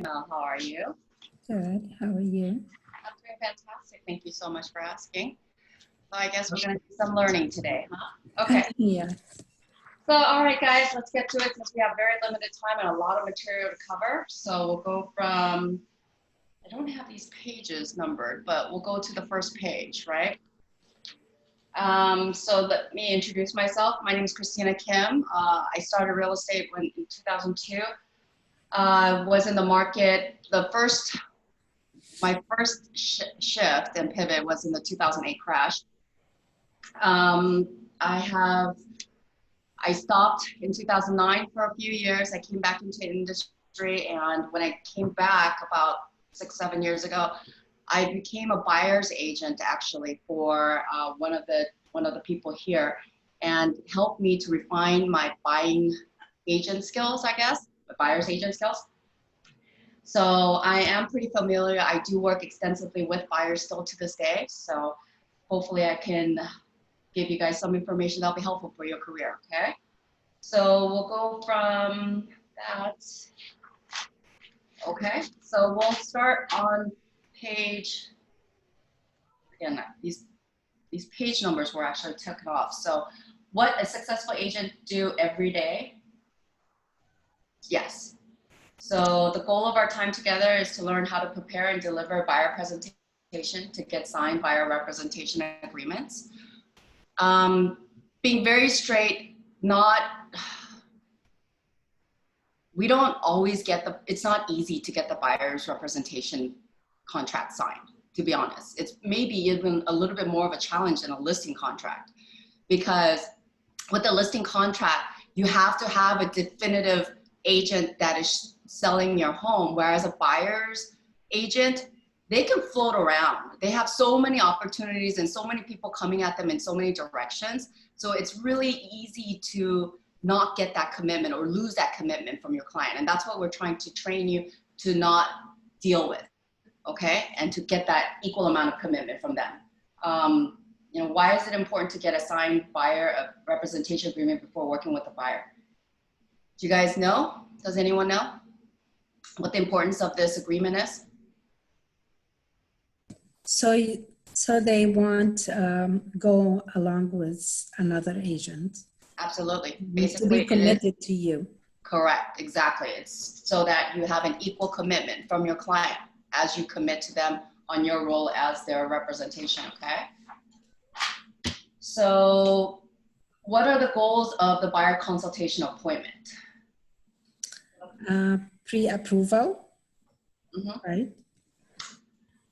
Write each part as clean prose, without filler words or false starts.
Mel, how are you? Good. How are you? I'm doing fantastic. Thank you so much for asking. So I guess we're going to do some learning today, huh? Okay. Yeah. So, all right, guys, let's get to it since we have very limited time and a lot of material to cover. So we'll go from, I don't have these pages numbered, but we'll go to the first page, right? So let me introduce myself. My name is Christina Kim. I started real estate in 2002. Was in the market, my first shift and pivot was in the 2008 crash. Um, I stopped in 2009 for a few years. I came back into the industry, and when I came back about 6-7 years ago, I became a buyer's agent actually for one of the people here, and helped me to refine my buying agent skills, I guess, buyer's agent skills. So I am pretty familiar. I do work extensively with buyers still to this day. So hopefully I can give you guys some information that'll be helpful for your career, okay? So we'll go from that. Okay, so we'll start on page, again, these page numbers were actually taken off. So what a successful agent do every day? Yes. So the goal of our time together is to learn how to prepare and deliver buyer presentation to get signed buyer representation agreements. Being very straight, we don't always get it's not easy to get the buyer's representation contract signed, to be honest. It's maybe even a little bit more of a challenge than a listing contract, because with the listing contract, you have to have a definitive agent that is selling your home, whereas a buyer's agent, they can float around. They have so many opportunities and so many people coming at them in so many directions. So it's really easy to not get that commitment or lose that commitment from your client. And that's what we're trying to train you to not deal with, okay? And to get that equal amount of commitment from them. Why is it important to get a signed buyer representation agreement before working with the buyer? Do you guys know? Does anyone know what the importance of this agreement is? So they won't go along with another agent. Absolutely. Basically, to be committed to you. Correct. Exactly. It's so that you have an equal commitment from your client as you commit to them on your role as their representation. Okay. So, what are the goals of the buyer consultation appointment? Pre-approval, right?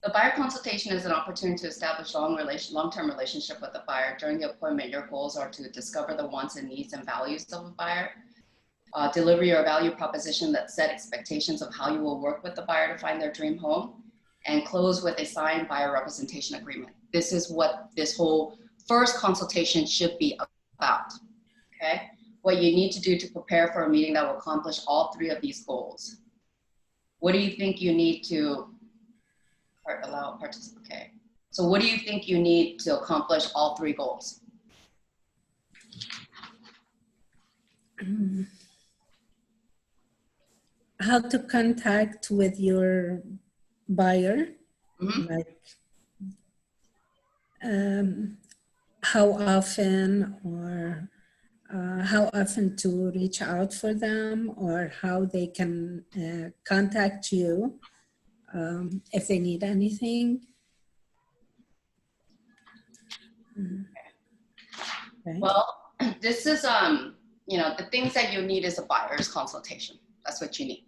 The buyer consultation is an opportunity to establish long-term relationship with the buyer. During the appointment, your goals are to discover the wants and needs and values of the buyer, deliver your value proposition that set expectations of how you will work with the buyer to find their dream home, and close with a signed buyer representation agreement. This is what this whole first consultation should be about, okay? What you need to do to prepare for a meeting that will accomplish all three of these goals. What do you think you need to allow participants? Okay. So what do you think you need to accomplish all three goals? How to contact with your buyer, like how often, or how often to reach out for them, or how they can contact you if they need anything. Okay. Well, this is, the things that you need is a buyer's consultation. That's what you need,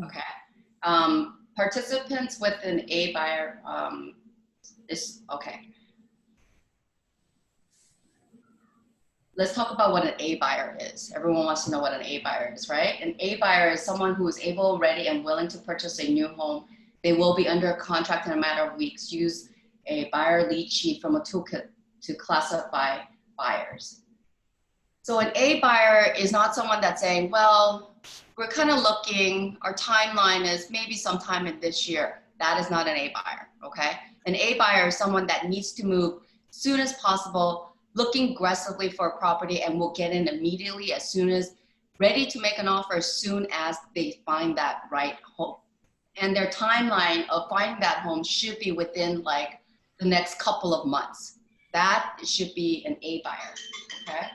okay? Participants with an A buyer is, okay. Let's talk about what an A buyer is. Everyone wants to know what an A buyer is, right? An A buyer is someone who is able, ready, and willing to purchase a new home. They will be under contract in a matter of weeks. Use a buyer lead sheet from a toolkit to classify buyers. So an A buyer is not someone that's saying, well, we're kind of looking, our timeline is maybe sometime in this year. That is not an A buyer, okay? An A buyer is someone that needs to move soon as possible, looking aggressively for a property, and will get in immediately as soon as, ready to make an offer as soon as they find that right home, and their timeline of finding that home should be within like the next couple of months. That should be an A buyer, okay?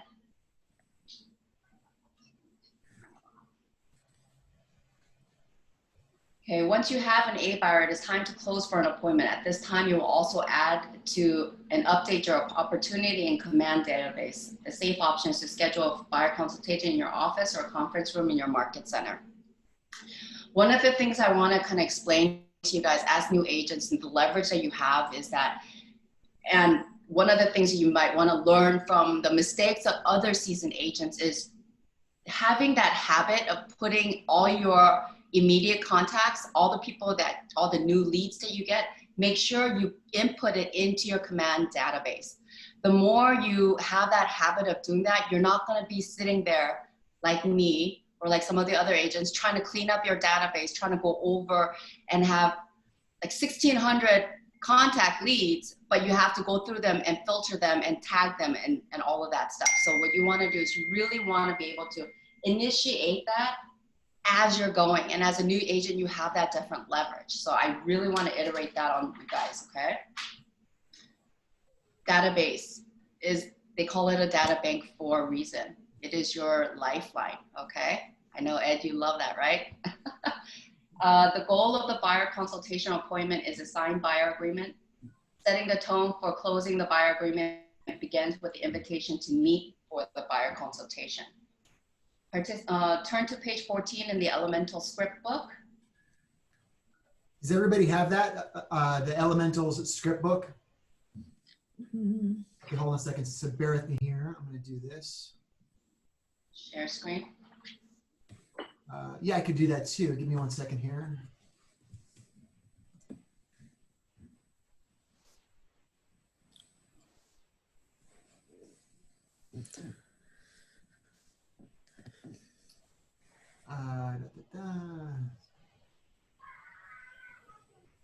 Okay, once you have an A buyer, it is time to close for an appointment. At this time, you will also add to and update your opportunity and command database. The safe option is to schedule a buyer consultation in your office or conference room in your market center. One of the things I want to kind of explain to you guys as new agents and the leverage that you have is that, and one of the things that you might want to learn from the mistakes of other seasoned agents is having that habit of putting all your immediate contacts, all the new leads that you get, make sure you input it into your command database. The more you have that habit of doing that, you're not going to be sitting there like me or like some of the other agents trying to clean up your database, trying to go over and have like 1,600 contact leads, but you have to go through them and filter them and tag them and all of that stuff. So what you want to do is you really want to be able to initiate that as you're going. And as a new agent, you have that different leverage. So I really want to iterate that on you guys, okay? Database is, they call it a data bank for a reason. It is your lifeline, okay? I know, Ed, you love that, right? The goal of the buyer consultation appointment is a signed buyer agreement. Setting the tone for closing the buyer agreement begins with the invitation to meet for the buyer consultation. Turn to page 14 in the Elemental script book. Does everybody have that, the Elementals script book? Mm-hmm. Okay, hold on a second. So bear with me here. I'm going to do this. Share screen. Yeah, I could do that too. Give me 1 second here.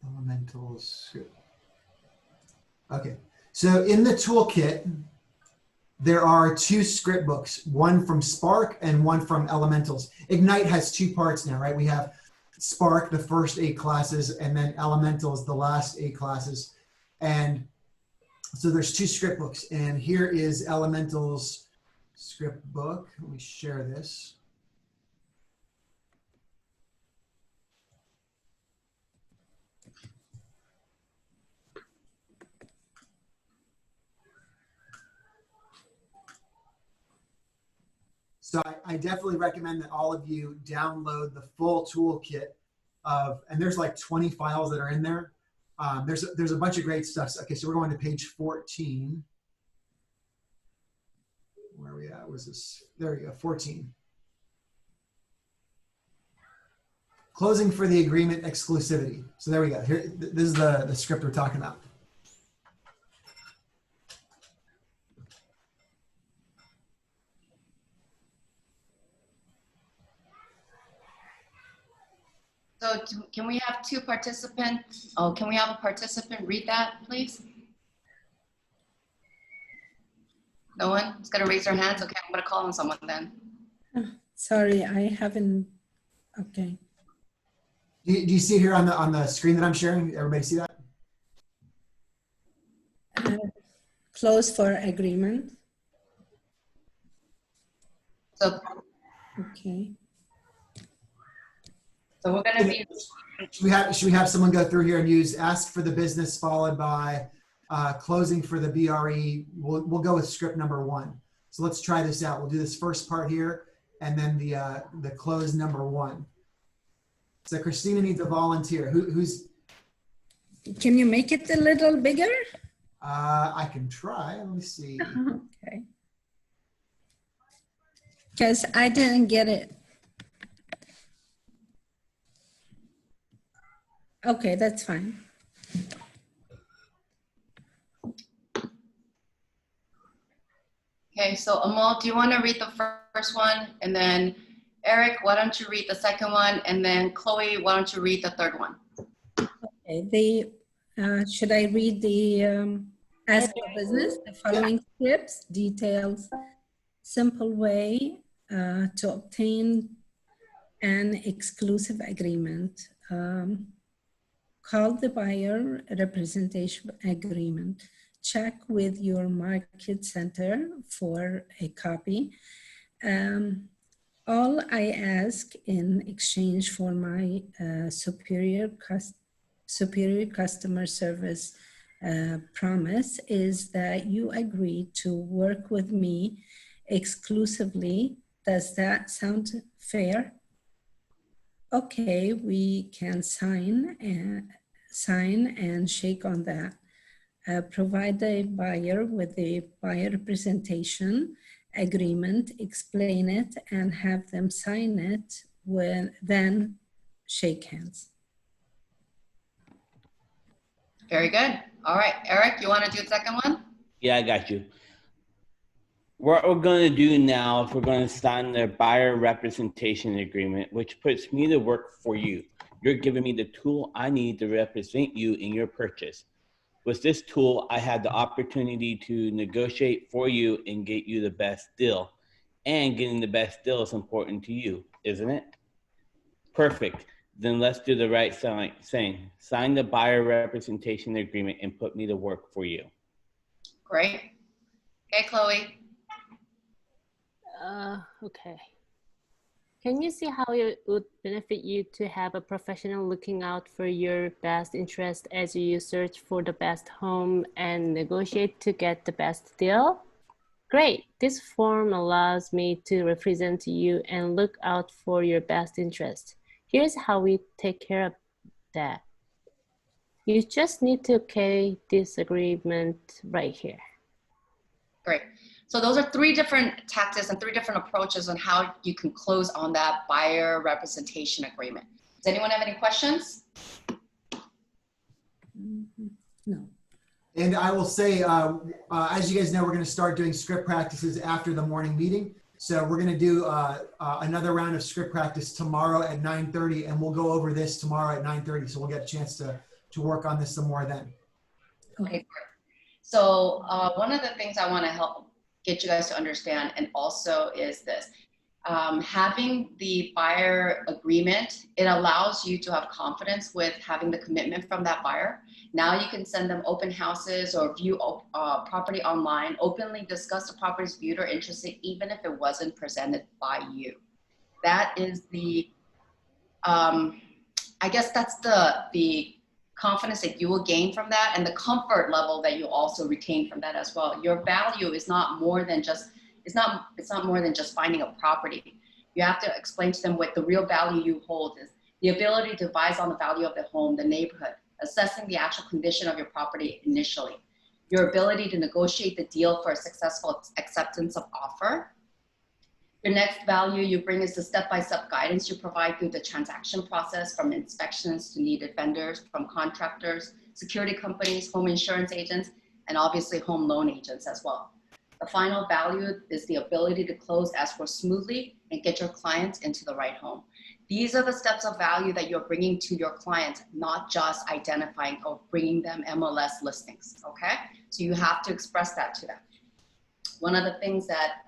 Elementals. Okay, so in the toolkit, there are 2 script books, one from Spark and one from Elementals. Ignite has 2 parts now, right? We have Spark, the first 8 classes, and then Elementals, the last 8 classes. And so there's 2 script books, and here is Elementals script book. Let me share this. So I definitely recommend that all of you download the full toolkit of, and there's like 20 files that are in there. There's a bunch of great stuff. Okay, so we're going to page 14. Where are we at? Where's this? There we go, 14. Closing for the agreement exclusivity. So there we go. Here, this is the script we're talking about. So can we have 2 participants? Oh, can we have a participant read that, please? No one is going to raise their hands? Okay, I'm going to call on someone then. Sorry, I haven't. Okay. Do you see here on the screen that I'm sharing? Everybody see that? Close for agreement. So, Okay. so we're going to be. Should we have someone go through here and use ask for the business followed by closing for the BRE? We'll go with script number 1. So let's try this out. We'll do this first part here and then the close number 1. So Christina needs a volunteer. Who's? Can you make it a little bigger? I can try. Let me see. Okay. Because I didn't get it. Okay, that's fine. Okay, so Amal, do you want to read the first one? And then Eric, why don't you read the second one? And then Chloe, why don't you read the third one? Okay, should I read the ask for business, the following scripts, details, simple way to obtain an exclusive agreement call the buyer representation agreement. Check with your market center for a copy. All I ask in exchange for my superior customer service promise is that you agree to work with me exclusively. Does that sound fair? Okay, we can sign and shake on that. Provide the buyer with a buyer representation agreement, explain it, and have them sign it, then shake hands. Very good. All right, Eric, you want to do the second one? Yeah, I got you. What we're going to do now is we're going to sign the buyer representation agreement, which puts me to work for you. You're giving me the tool I need to represent you in your purchase. With this tool, I had the opportunity to negotiate for you and get you the best deal. And getting the best deal is important to you, isn't it? Perfect. Then let's do the right thing. Sign the buyer representation agreement and put me to work for you. Great. Okay, Chloe. Okay. Can you see how it would benefit you to have a professional looking out for your best interest as you search for the best home and negotiate to get the best deal? Great. This form allows me to represent you and look out for your best interest. Here's how we take care of that. You just need to okay this agreement right here. Great. So those are 3 different tactics and 3 different approaches on how you can close on that buyer representation agreement. Does anyone have any questions? No. And I will say, as you guys know, we're going to start doing script practices after the morning meeting. So we're going to do another round of script practice tomorrow at 9:30, and we'll go over this tomorrow at 9:30. So we'll get a chance to work on this some more then. Okay, great. So one of the things I want to help get you guys to understand and also is this. Having the buyer agreement, it allows you to have confidence with having the commitment from that buyer. Now you can send them open houses or view property online, openly discuss the properties viewed or interested, even if it wasn't presented by you. That is the, I guess that's the confidence that you will gain from that and the comfort level that you also retain from that as well. Your value is not more than just, it's not more than just finding a property. You have to explain to them what the real value you hold is. The ability to advise on the value of the home, the neighborhood, assessing the actual condition of your property initially, your ability to negotiate the deal for a successful acceptance of offer. Your next value you bring is the step-by-step guidance you provide through the transaction process, from inspections to needed vendors, from contractors, security companies, home insurance agents, and obviously home loan agents as well. The final value is the ability to close escrow smoothly and get your clients into the right home. These are the steps of value that you're bringing to your clients, not just identifying or bringing them MLS listings, okay? So you have to express that to them. One of the things that,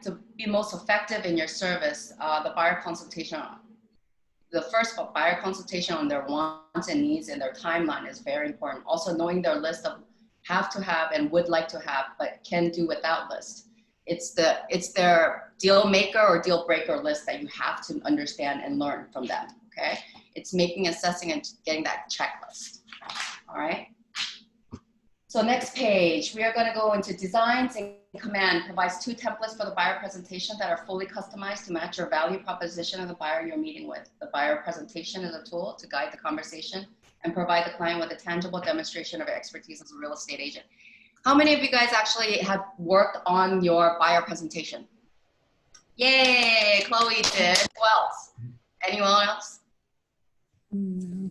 to be most effective in your service, the buyer consultation, the first buyer consultation on their wants and needs and their timeline is very important. Also knowing their list of have to have and would like to have, but can do without list. It's their deal maker or deal breaker list that you have to understand and learn from them, okay? It's making, assessing, and getting that checklist, all right? So next page, we are gonna go into designs and command. Provides 2 templates for the buyer presentation that are fully customized to match your value proposition of the buyer you're meeting with. The buyer presentation is a tool to guide the conversation and provide the client with a tangible demonstration of your expertise as a real estate agent. How many of you guys actually have worked on your buyer presentation? Yay, Chloe did. Who else? Anyone else? Mm.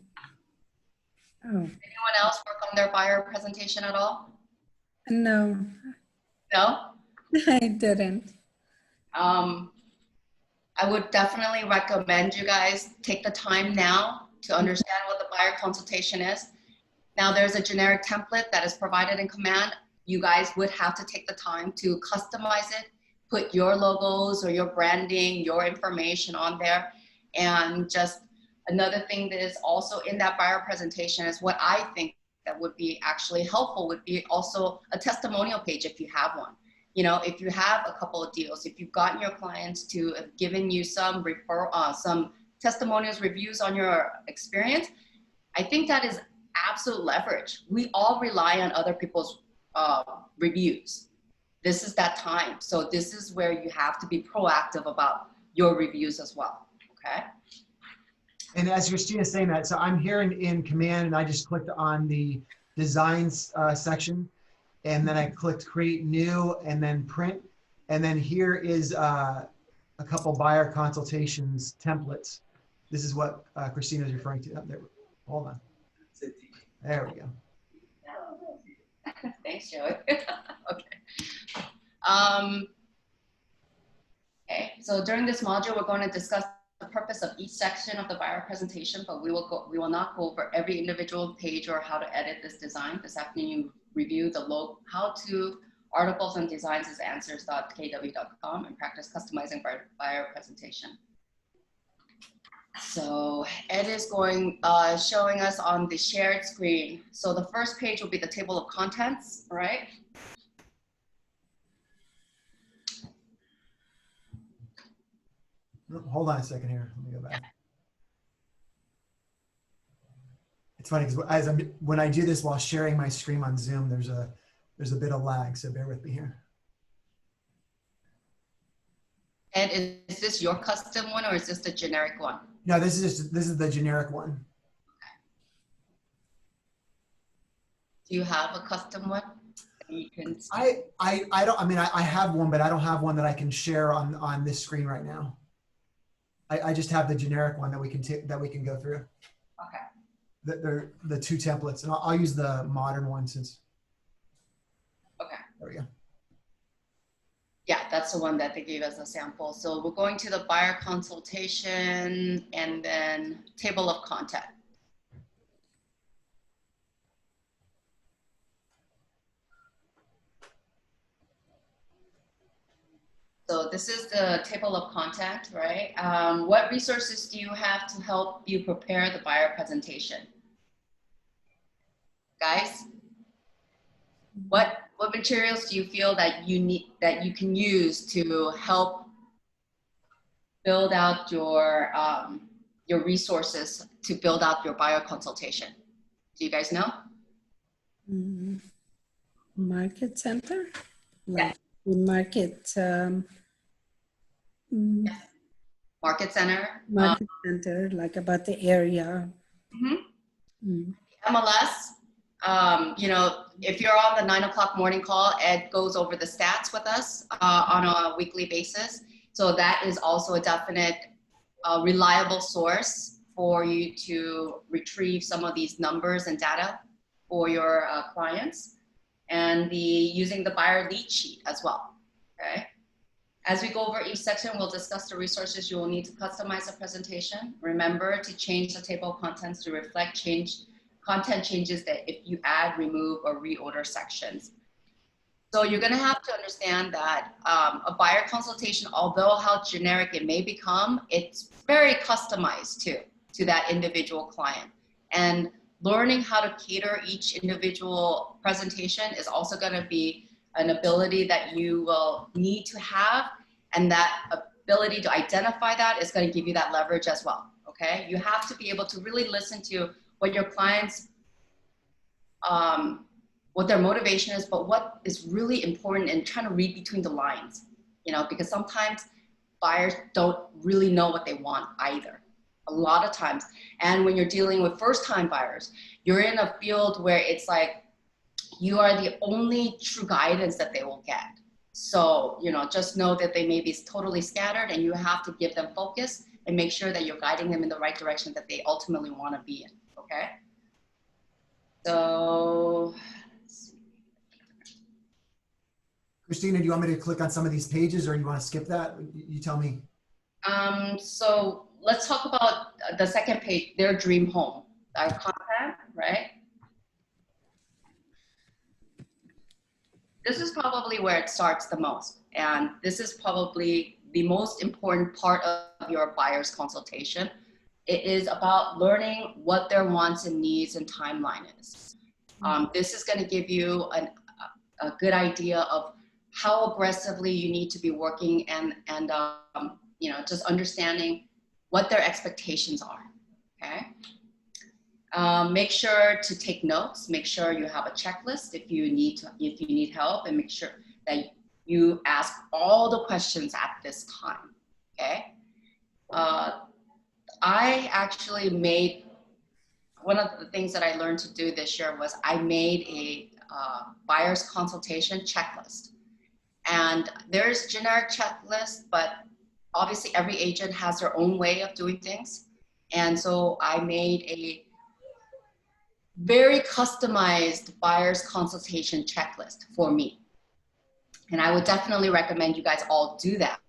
Oh, Anyone else work on their buyer presentation at all? no, No? I didn't. I would definitely recommend you guys take the time now to understand what the buyer consultation is. Now there's a generic template that is provided in command. You guys would have to take the time to customize it, put your logos or your branding, your information on there. And just another thing that is also in that buyer presentation is what I think that would be actually helpful would be also a testimonial page if you have one. You know, if you have a couple of deals, if you've gotten your clients to have given you some some testimonials, reviews on your experience, I think that is absolute leverage. We all rely on other people's reviews. This is that time. So this is where you have to be proactive about your reviews as well, okay? And as Christina's saying that, so I'm here in command and I just clicked on the designs section and then I clicked create new and then print. And then here is a couple buyer consultations templates. This is what Christina is referring to. Oh, there, hold on. There we go. Thanks, Joey. Okay. Okay, so during this module, we're going to discuss the purpose of each section of the buyer presentation, but we will not go over every individual page or how to edit this design. This afternoon, you review the how-to articles and designs is answers.kw.com and practice customizing buyer presentation. So Ed is going, showing us on the shared screen. So the first page will be the table of contents, right? Hold on a second here. Let me go back. It's funny because when I do this while sharing my screen on Zoom, there's a bit of lag, so bear with me here. Ed, is this your custom one or is this the generic one? No, this is the generic one. Do you have a custom one that you can? I don't. I mean, I have one, but I don't have one that I can share on this screen right now. I just have the generic one that we can go through. Okay. The two templates, and I'll use the modern one since. Okay. There we go. Yeah, that's the one that they gave as a sample. So we're going to the buyer consultation and then table of content. So this is the table of content, right? What resources do you have to help you prepare the buyer presentation? Guys, what materials do you feel that you need, that you can use to help build out your resources to build out your buyer consultation? Do you guys know? Market center? Yes. Market, Yes. Market center. market center, like about the area. MLS, you know, if you're on the 9 o'clock morning call, Ed goes over the stats with us on a weekly basis. So that is also a definite reliable source for you to retrieve some of these numbers and data for your clients, and using the buyer lead sheet as well, okay? As we go over each section, we'll discuss the resources you will need to customize the presentation. Remember to change the table of contents to reflect content changes that if you add, remove, or reorder sections. So you're gonna have to understand that a buyer consultation, although how generic it may become, it's very customized to that individual client. And learning how to cater each individual presentation is also gonna be an ability that you will need to have, and that ability to identify that is gonna give you that leverage as well, okay? You have to be able to really listen to what your clients, what their motivation is, but what is really important, and trying to read between the lines, you know, because sometimes buyers don't really know what they want either, a lot of times. And when you're dealing with first-time buyers, you're in a field where it's like, you are the only true guidance that they will get. So, you know, just know that they may be totally scattered, and you have to give them focus and make sure that you're guiding them in the right direction that they ultimately want to be in, okay? So, Christina, do you want me to click on some of these pages, or you want to skip that? You tell me. so let's talk about the second page, their dream home, our content, right? This is probably where it starts the most. And this is probably the most important part of your buyer's consultation. It is about learning what their wants and needs and timeline is. This is going to give you a good idea of how aggressively you need to be working and you know, just understanding what their expectations are, okay? Make sure to take notes. Make sure you have a checklist if you need help, and make sure that you ask all the questions at this time, okay? I actually made, one of the things that I learned to do this year was I made a buyer's consultation checklist. And there's generic checklists, but obviously every agent has their own way of doing things. And so I made a very customized buyer's consultation checklist for me. And I would definitely recommend you guys all do that.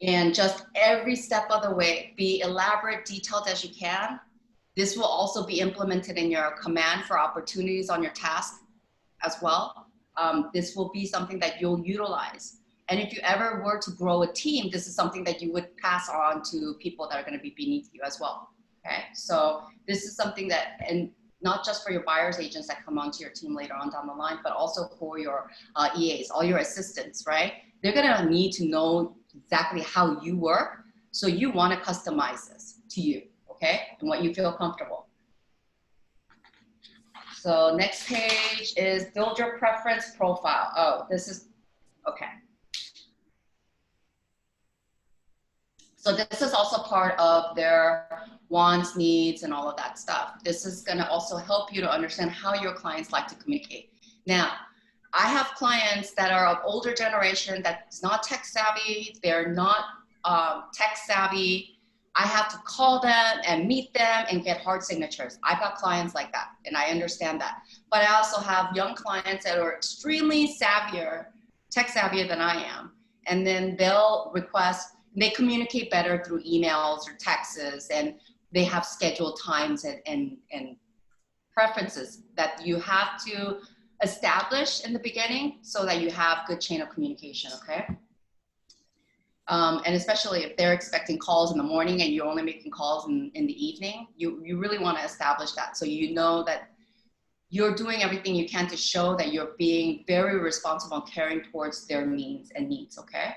And just every step of the way, be elaborate, detailed as you can. This will also be implemented in your command for opportunities on your task as well. This will be something that you'll utilize. And if you ever were to grow a team, this is something that you would pass on to people that are going to be beneath you as well. Okay, so this is something that, and not just for your buyer's agents that come onto your team later on down the line, but also for your EAs, all your assistants, right? They're going to need to know exactly how you work. So you want to customize this to you, okay? And what you feel comfortable. So next page is build your preference profile. Oh, this is, okay. So this is also part of their wants, needs, and all of that stuff. This is going to also help you to understand how your clients like to communicate. Now, I have clients that are of older generation that's not tech savvy. They're not tech savvy. I have to call them and meet them and get hard signatures. I've got clients like that, and I understand that. But I also have young clients that are extremely savvier, tech savvier than I am. And then they'll request, they communicate better through emails or texts, and they have scheduled times and preferences that you have to establish in the beginning so that you have good chain of communication, okay? And especially if they're expecting calls in the morning and you're only making calls in the evening, you really want to establish that so you know that you're doing everything you can to show that you're being very responsible and caring towards their needs, okay?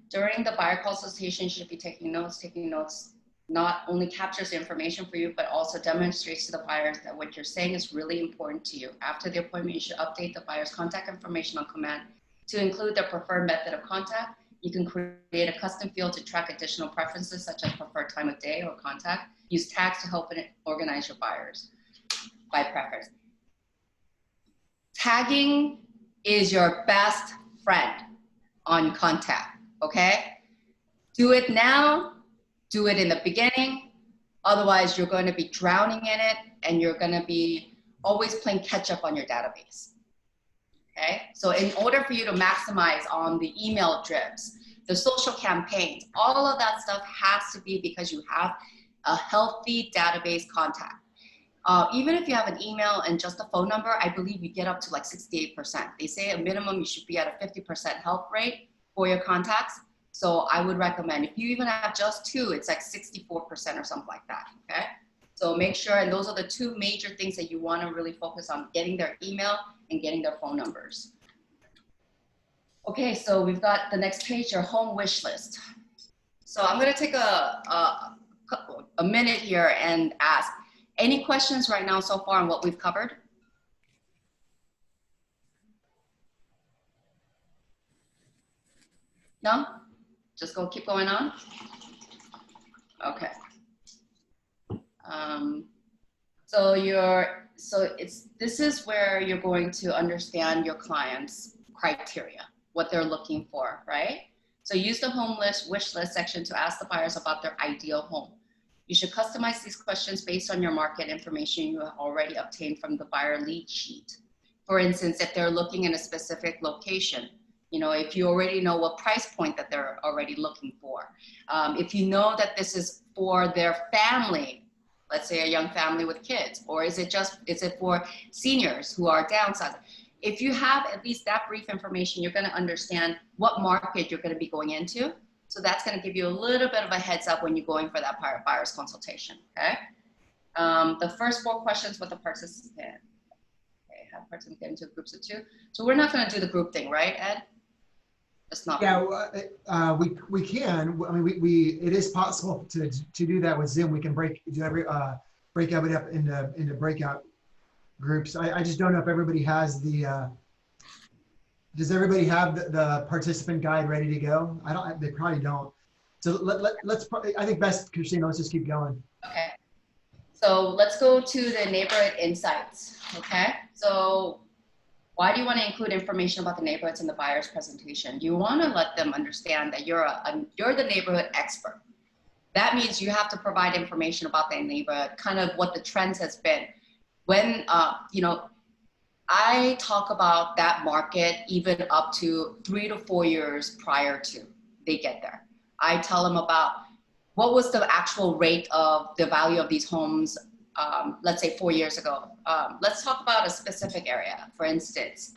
During the buyer consultation, you should be taking notes. Taking notes not only captures the information for you, but also demonstrates to the buyers that what you're saying is really important to you. After the appointment, you should update the buyer's contact information on command to include their preferred method of contact. You can create a custom field to track additional preferences, such as preferred time of day or contact. Use tags to help organize your buyers by preference. Tagging is your best friend on contact, okay? Do it now, do it in the beginning. Otherwise, you're going to be drowning in it and you're going to be always playing catch up on your database, okay? So in order for you to maximize on the email drips, the social campaigns, all of that stuff has to be because you have a healthy database contact. Even if you have an email and just a phone number, I believe you get up to like 68%. They say a minimum you should be at a 50% help rate for your contacts. So I would recommend, if you even have just two, it's like 64% or something like that, okay? So make sure, and those are the two major things that you wanna really focus on, getting their email and getting their phone numbers. Okay, so we've got the next page, your home wish list. So I'm gonna take a minute here and ask, any questions right now so far on what we've covered? No? Just go keep going on? Okay. This is where you're going to understand your client's criteria, what they're looking for, right? So use the home list, wish list section to ask the buyers about their ideal home. You should customize these questions based on your market information you have already obtained from the buyer lead sheet. For instance, if they're looking in a specific location, you know, if you already know what price point that they're already looking for, if you know that this is for their family, Let's say a young family with kids, or is it for seniors who are downsizing? If you have at least that brief information, you're going to understand what market you're going to be going into. So that's going to give you a little bit of a heads up when you're going for that buyer's consultation. Okay. The first 4 questions with the participant. Okay, have participants get into groups of 2. So we're not going to do the group thing, right, Ed? It's not. Yeah, we can. I mean, it is possible to do that with Zoom. We can break it up into breakout groups. I just don't know if everybody has the. Does everybody have the participant guide ready to go? They probably don't. So let's. I think best, Christina. Let's just keep going. Okay. So let's go to the neighborhood insights. Okay. So why do you want to include information about the neighborhoods in the buyer's presentation? You want to let them understand that you're the neighborhood expert. That means you have to provide information about the neighborhood, kind of what the trends has been. When, I talk about that market even up to 3 to 4 years prior to they get there. I tell them about what was the actual rate of the value of these homes, let's say 4 years ago. Let's talk about a specific area. For instance,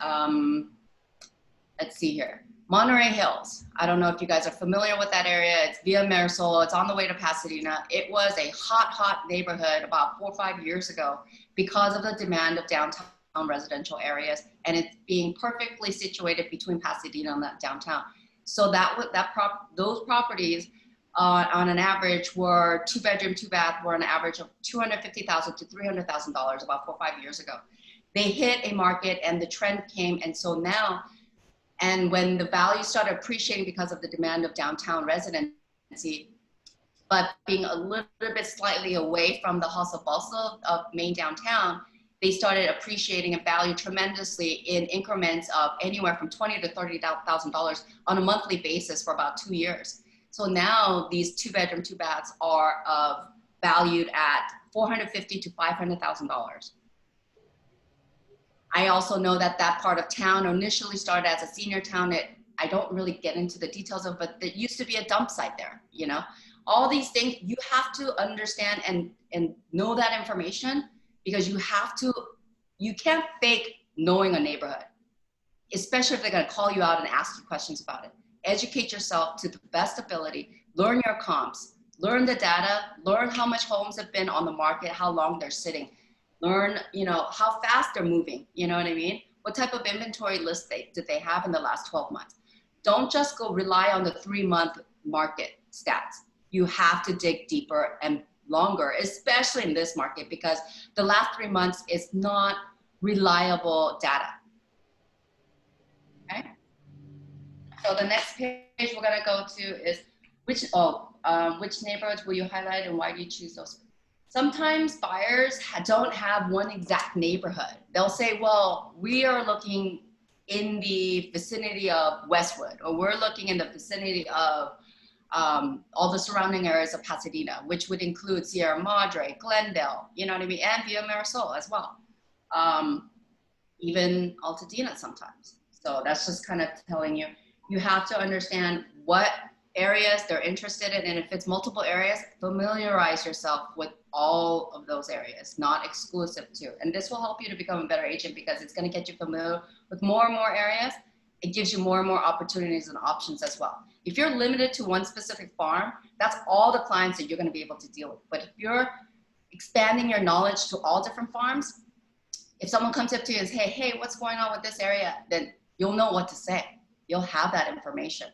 let's see here. Monterey Hills. I don't know if you guys are familiar with that area. It's via Marisol. It's on the way to Pasadena. It was a hot neighborhood about 4 or 5 years ago because of the demand of downtown residential areas, and it's being perfectly situated between Pasadena and that downtown. So those properties on an average were 2-bedroom, 2-bath, were an average of $250,000 to $300,000 about 4 or 5 years ago. They hit a market and the trend came, and so now, and when the value started appreciating because of the demand of downtown residency, but being a little bit slightly away from the hustle bustle of main downtown, they started appreciating in value tremendously in increments of anywhere from $20,000 to $30,000 on a monthly basis for about 2 years. So now these 2-bedroom, 2-baths are valued at $450,000 to $500,000. I also know that part of town initially started as a senior town. I don't really get into the details of, but there used to be a dump site there. All these things you have to understand and know that information, because you can't fake knowing a neighborhood, especially if they're going to call you out and ask you questions about it. Educate yourself to the best ability, learn your comps, learn the data, learn how much homes have been on the market, how long they're sitting, learn, how fast they're moving, you know what I mean? What type of inventory list did they have in the last 12 months? Don't just go rely on the 3-month market stats. You have to dig deeper and longer, especially in this market, because the last 3 months is not reliable data. Okay. So the next page we're gonna go to is which neighborhoods will you highlight and why do you choose those? Sometimes buyers don't have one exact neighborhood. They'll say, well, we are looking in the vicinity of Westwood, or we're looking in the vicinity of all the surrounding areas of Pasadena, which would include Sierra Madre, Glendale, you know what I mean, and Via Marisol as well. Even Altadena sometimes. So that's just kind of telling you, you have to understand what areas they're interested in, and if it's multiple areas, familiarize yourself with all of those areas, not exclusive to. And this will help you to become a better agent, because it's going to get you familiar with more and more areas. It gives you more and more opportunities and options as well. If you're limited to one specific farm, that's all the clients that you're going to be able to deal with. But if you're expanding your knowledge to all different farms, if someone comes up to you and says, hey, what's going on with this area? Then you'll know what to say. You'll have that information.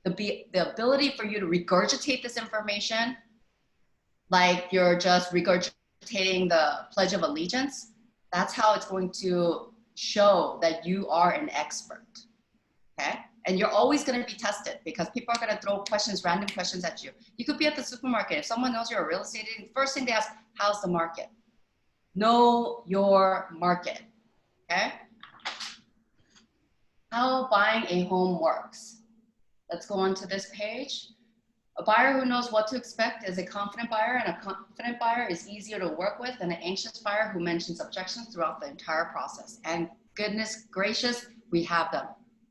The ability for you to regurgitate this information like you're just regurgitating the Pledge of Allegiance, that's how it's going to show that you are an expert, okay? And you're always going to be tested, because people are going to throw random questions at you. You could be at the supermarket. If someone knows you're a real estate agent, first thing they ask, how's the market? Know your market, okay? How buying a home works. Let's go on to this page. A buyer who knows what to expect is a confident buyer, and a confident buyer is easier to work with than an anxious buyer who mentions objections throughout the entire process. And goodness gracious, we have them.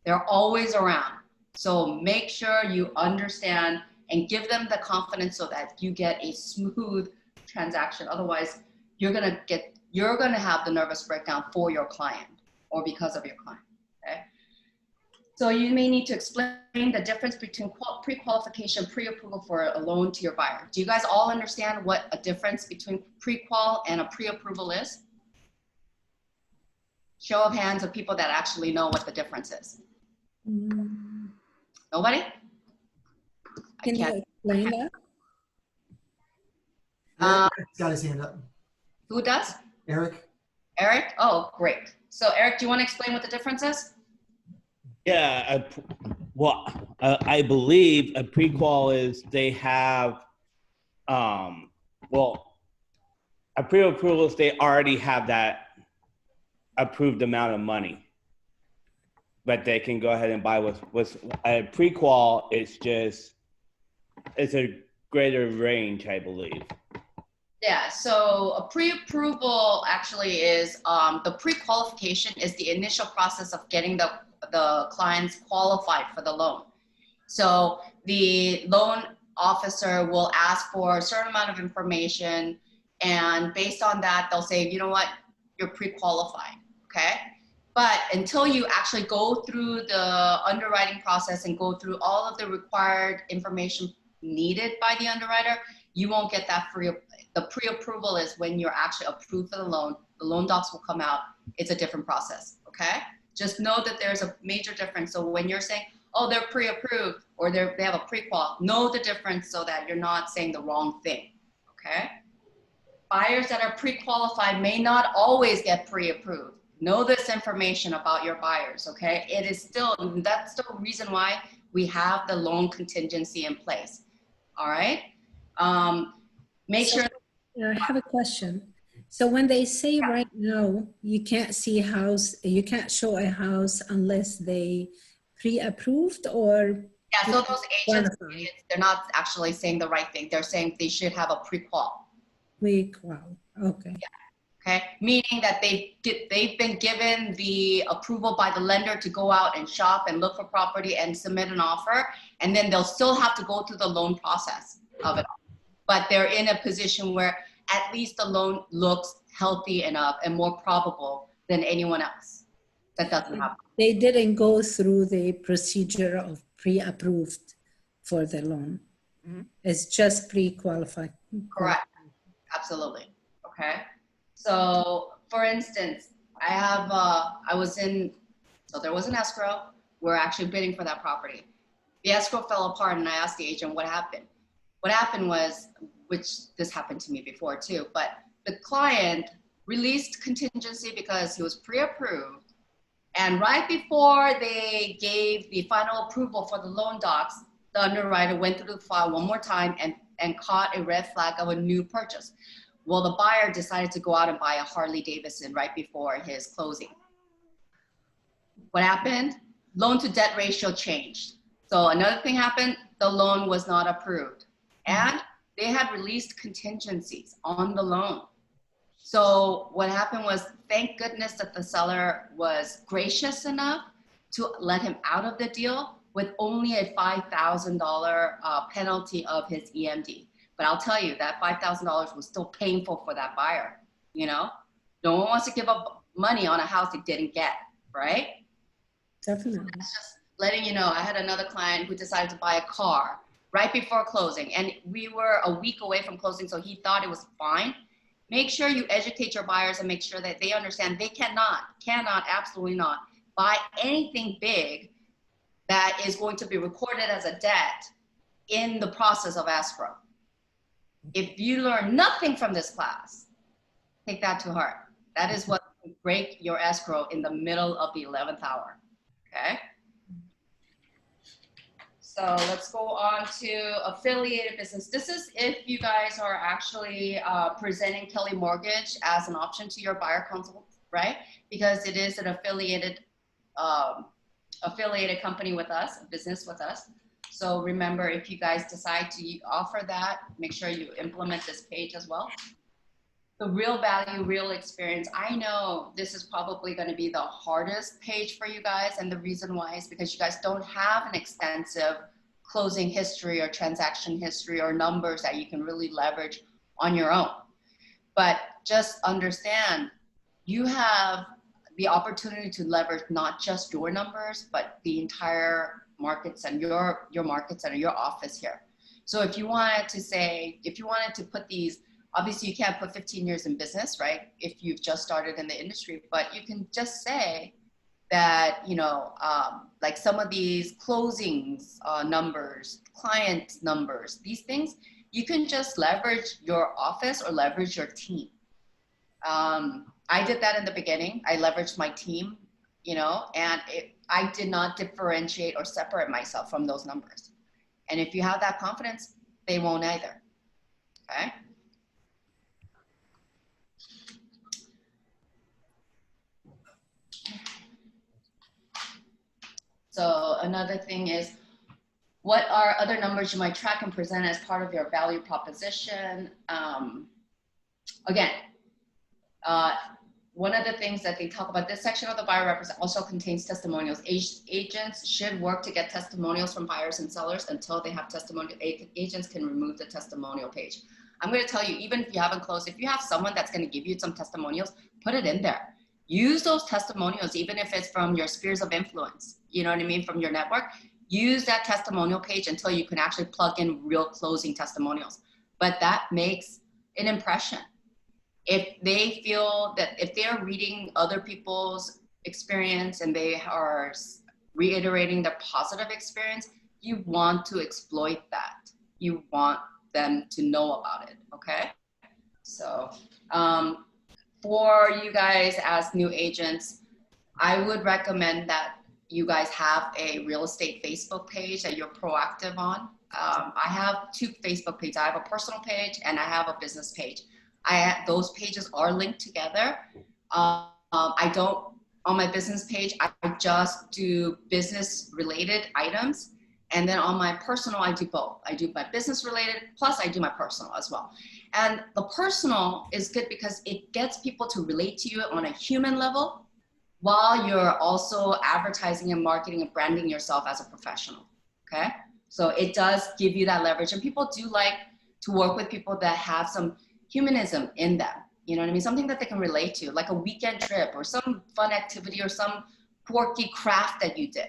They're always around. So make sure you understand and give them the confidence so that you get a smooth transaction. Otherwise, you're gonna have the nervous breakdown for your client or because of your client, okay? So you may need to explain the difference between pre-qualification, pre-approval for a loan to your buyer. Do you guys all understand what a difference between pre-qual and a pre-approval is? Show of hands of people that actually know what the difference is. Nobody? Can you explain that? Eric's got his hand up. Who does? Eric? Eric? Oh, great. So Eric, do you want to explain what the difference is? Yeah, I believe a pre-qual is they have, well, a pre-approval is they already have that approved amount of money, but they can go ahead and buy with a pre-qual. It's a greater range, I believe. Yeah, so a pre-approval actually is, the pre-qualification is the initial process of getting the clients qualified for the loan. So the loan officer will ask for a certain amount of information, and based on that, they'll say, you know what, you're pre-qualified, okay? But until you actually go through the underwriting process and go through all of the required information needed by the underwriter, you won't get that free. The pre-approval is when you're actually approved for the loan docs will come out. It's a different process, okay? Just know that there's a major difference. So when you're saying, oh, they're pre-approved or they have a pre-qual, know the difference so that you're not saying the wrong thing, okay? Buyers that are pre-qualified may not always get pre-approved. Know this information about your buyers, okay? That's the reason why we have the loan contingency in place, all right? Make sure. I have a question. So when they say right now, you can't see a house, you can't show a house unless they pre-approved or? Yeah, so those agents, they're not actually saying the right thing. They're saying they should have a pre-qual. Pre-qual, okay. Yeah. Okay, meaning that they've been given the approval by the lender to go out and shop and look for property and submit an offer, and then they'll still have to go through the loan process of it all. But they're in a position where at least the loan looks healthy enough and more probable than anyone else that doesn't have. They didn't go through the procedure of pre-approved for the loan. It's just pre-qualified. Correct, absolutely, okay? So for instance, there was an escrow. We're actually bidding for that property. The escrow fell apart and I asked the agent what happened. What happened was, which this happened to me before too, but the client released contingency because he was pre-approved. And right before they gave the final approval for the loan docs, the underwriter went through the file one more time and caught a red flag of a new purchase. Well, the buyer decided to go out and buy a Harley Davidson right before his closing. What happened? Loan to debt ratio changed. So another thing happened, the loan was not approved. And they had released contingencies on the loan. So what happened was, thank goodness that the seller was gracious enough to let him out of the deal with only a $5,000 penalty of his EMD. But I'll tell you, that $5,000 was still painful for that buyer, you know? No one wants to give up money on a house they didn't get, right? Definitely. That's just letting you know. I had another client who decided to buy a car right before closing, and we were a week away from closing, so he thought it was fine. Make sure you educate your buyers and make sure that they understand they cannot, absolutely not buy anything big that is going to be recorded as a debt in the process of escrow. If you learn nothing from this class, take that to heart. That is what will break your escrow in the middle of the 11th hour, okay? So let's go on to affiliated business. This is if you guys are actually presenting Kelly Mortgage as an option to your buyer consult, right? Because it is an affiliated company with us, a business with us. So remember, if you guys decide to offer that, make sure you implement this page as well. The real value, real experience. I know this is probably going to be the hardest page for you guys. And the reason why is because you guys don't have an extensive closing history or transaction history or numbers that you can really leverage on your own. But just understand, you have the opportunity to leverage not just your numbers, but the entire market center, your market center, your office here. So if you wanted to say, if you wanted to put these, obviously you can't put 15 years in business, right? If you've just started in the industry, but you can just say that, you know, like some of these closings numbers, client numbers, these things, you can just leverage your office or leverage your team. I did that in the beginning. I leveraged my team, you know, and I did not differentiate or separate myself from those numbers. And if you have that confidence, they won't either, okay? So another thing is, what are other numbers you might track and present as part of your value proposition? Again, one of the things that they talk about, this section of the buyer represent also contains testimonials. Agents should work to get testimonials from buyers and sellers until they have testimonial. Agents can remove the testimonial page. I'm going to tell you, even if you haven't closed, if you have someone that's going to give you some testimonials, put it in there. Use those testimonials, even if it's from your spheres of influence, you know what I mean, from your network. Use that testimonial page until you can actually plug in real closing testimonials. But that makes an impression. If they feel that, if they're reading other people's experience and they are reiterating their positive experience, you want to exploit that. You want them to know about it, okay? So for you guys as new agents, I would recommend that you guys have a real estate Facebook page that you're proactive on. I have two Facebook pages. I have a personal page and I have a business page. Those pages are linked together. I don't, on my business page, I just do business related items. And then on my personal, I do both. I do my business related, plus I do my personal as well. And the personal is good because it gets people to relate to you on a human level while you're also advertising and marketing and branding yourself as a professional, okay? So it does give you that leverage. And people do like to work with people that have some humanism in them, you know what I mean? Something that they can relate to, like a weekend trip or some fun activity or some quirky craft that you did.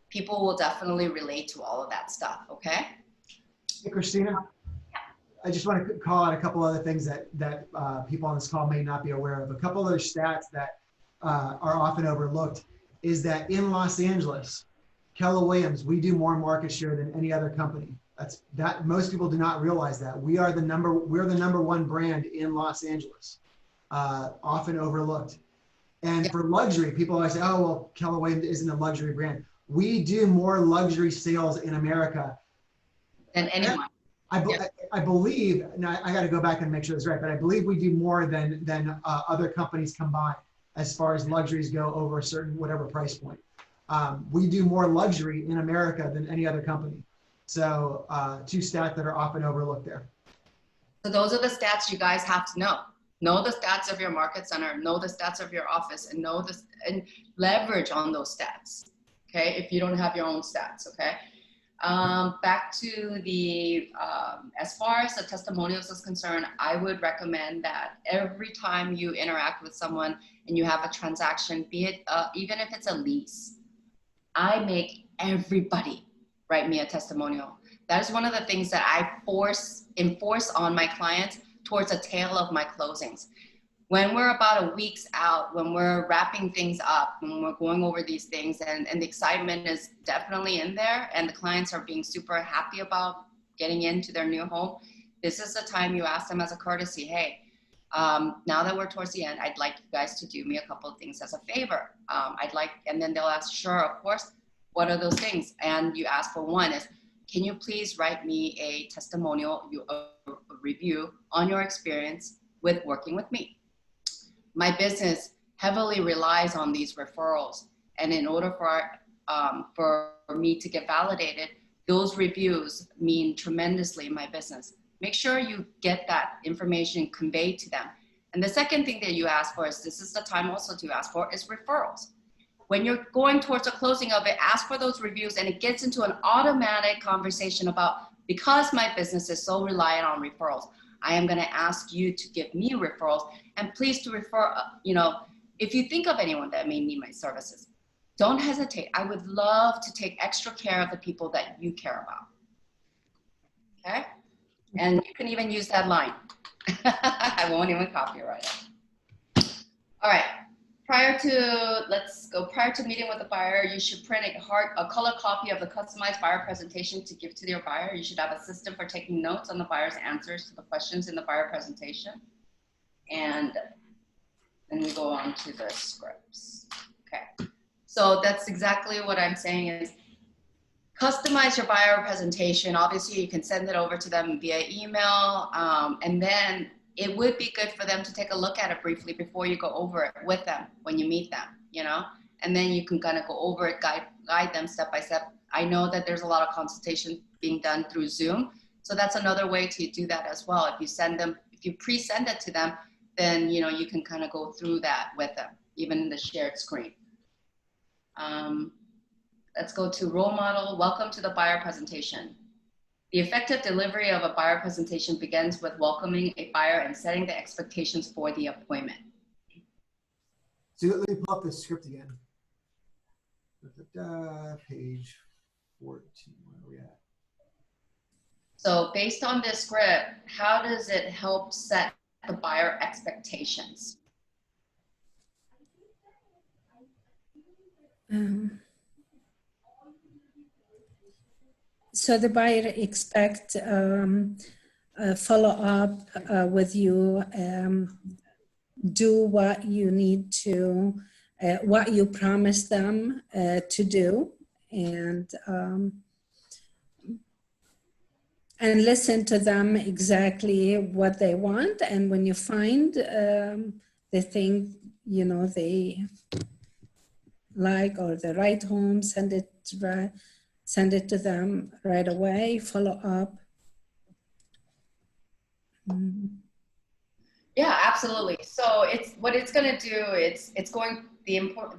People will definitely relate to all of that stuff, okay? Hey, Christina, I just want to call out a couple other things that people on this call may not be aware of. A couple other stats that are often overlooked is that in Los Angeles, Keller Williams, we do more market share than any other company. That most people do not realize that we're the number one brand in Los Angeles, often overlooked. And for luxury, people always say, oh, well, Keller Williams isn't a luxury brand. We do more luxury sales in America than anyone. I believe, now I got to go back and make sure that's right, but I believe we do more than other companies combined as far as luxuries go over a certain whatever price point. We do more luxury in America than any other company. So two stats that are often overlooked there. So those are the stats you guys have to know. Know the stats of your market center, know the stats of your office, and know this and leverage on those stats. Okay, if you don't have your own stats, okay? Back to the, as far as the testimonials is concerned, I would recommend that every time you interact with someone and you have a transaction, be it, even if it's a lease, I make everybody write me a testimonial. That is one of the things that I enforce on my clients towards the tail of my closings. When we're about a week's out, when we're wrapping things up, when we're going over these things and the excitement is definitely in there and the clients are being super happy about getting into their new home, this is the time you ask them as a courtesy, hey, now that we're towards the end, I'd like you guys to do me a couple of things as a favor. And then they'll ask, sure, of course, what are those things? And you ask for one is, can you please write me a testimonial, a review on your experience with working with me? My business heavily relies on these referrals. And in order for me to get validated, those reviews mean tremendously in my business. Make sure you get that information conveyed to them. And the second thing that you ask for is, this is the time also to ask for, is referrals. When you're going towards the closing of it, ask for those reviews and it gets into an automatic conversation about, because my business is so reliant on referrals, I am going to ask you to give me referrals, and please to refer, if you think of anyone that may need my services, don't hesitate. I would love to take extra care of the people that you care about. Okay? And you can even use that line. I won't even copyright it. All right. Prior to meeting with the buyer, you should print a color copy of the customized buyer presentation to give to your buyer. You should have a system for taking notes on the buyer's answers to the questions in the buyer presentation. And then we go on to the scripts. Okay. So that's exactly what I'm saying is customize your buyer presentation. Obviously, you can send it over to them via email, and then it would be good for them to take a look at it briefly before you go over it with them when you meet them, and then you can kind of go over it, guide them step by step. I know that there's a lot of consultation being done through Zoom, so that's another way to do that as well. If you pre-send it to them, then you can kind of go through that with them, even in the shared screen. Let's go to role model. Welcome to the buyer presentation. The effective delivery of a buyer presentation begins with welcoming a buyer and setting the expectations for the appointment. So let me pull up the script again. Page 14, where are we at? So based on this script, how does it help set the buyer expectations? So the buyer expect follow up with you, do what you need to, what you promised them to do, and listen to them exactly what they want. And when you find the thing they like or the right home, send it to them right away, follow up. Yeah, absolutely. So what it's going to do,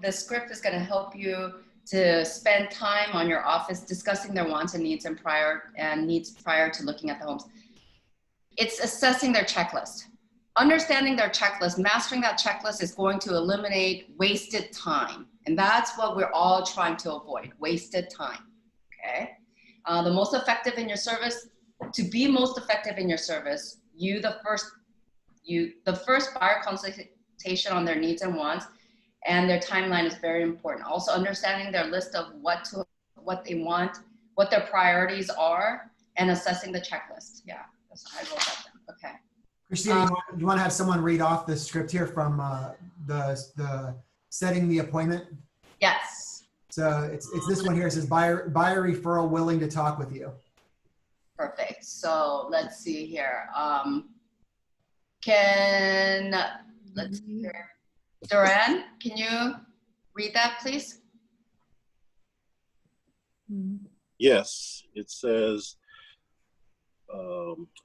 the script is going to help you to spend time on your office discussing their wants and needs prior to looking at the homes. It's assessing their checklist. Understanding their checklist, mastering that checklist is going to eliminate wasted time. And that's what we're all trying to avoid, wasted time. Okay. The most effective in your service, to be most effective in your service, the first buyer consultation on their needs and wants and their timeline is very important. Also understanding their list of what they want, what their priorities are, and assessing the checklist. Yeah, that's how I wrote that down. Okay. Christina, you want to have someone read off the script here from the setting the appointment? Yes. So it's this one here. It says buyer referral willing to talk with you. Perfect. So let's see here. Let's see here. Duran, can you read that, please? Yes, it says,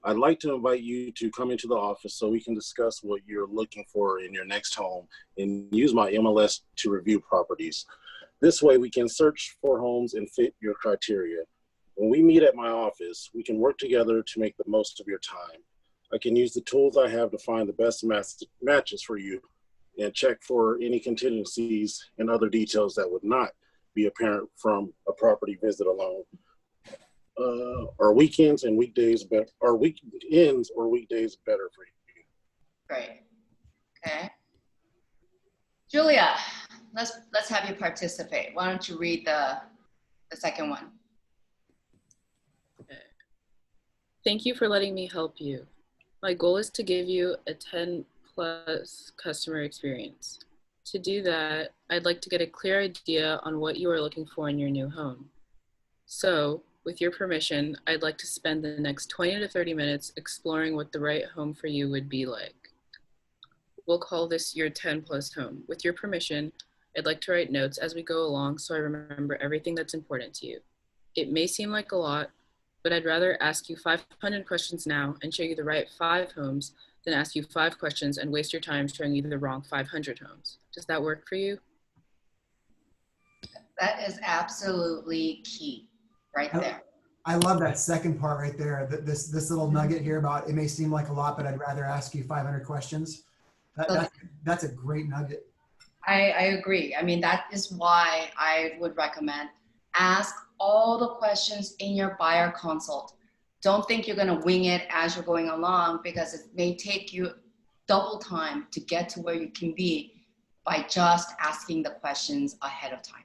I'd like to invite you to come into the office so we can discuss what you're looking for in your next home and use my MLS to review properties. This way we can search for homes and fit your criteria. When we meet at my office, we can work together to make the most of your time. I can use the tools I have to find the best matches for you and check for any contingencies and other details that would not be apparent from a property visit alone. Are weekends and weekdays better? Are weekends or weekdays better for you? Great. Okay. Julia, let's have you participate. Why don't you read the second one? Okay. Thank you for letting me help you. My goal is to give you a 10+ customer experience. To do that, I'd like to get a clear idea on what you are looking for in your new home. So, with your permission, I'd like to spend the next 20 to 30 minutes exploring what the right home for you would be like. We'll call this your 10+ home. With your permission, I'd like to write notes as we go along so I remember everything that's important to you. It may seem like a lot, but I'd rather ask you 500 questions now and show you the right 5 homes than ask you 5 questions and waste your time showing you the wrong 500 homes. Does that work for you? That is absolutely key right there. I love that second part right there. This little nugget here about it may seem like a lot, but I'd rather ask you 500 questions. That's a great nugget. I agree. I mean, that is why I would recommend ask all the questions in your buyer consult. Don't think you're going to wing it as you're going along, because it may take you double time to get to where you can be by just asking the questions ahead of time.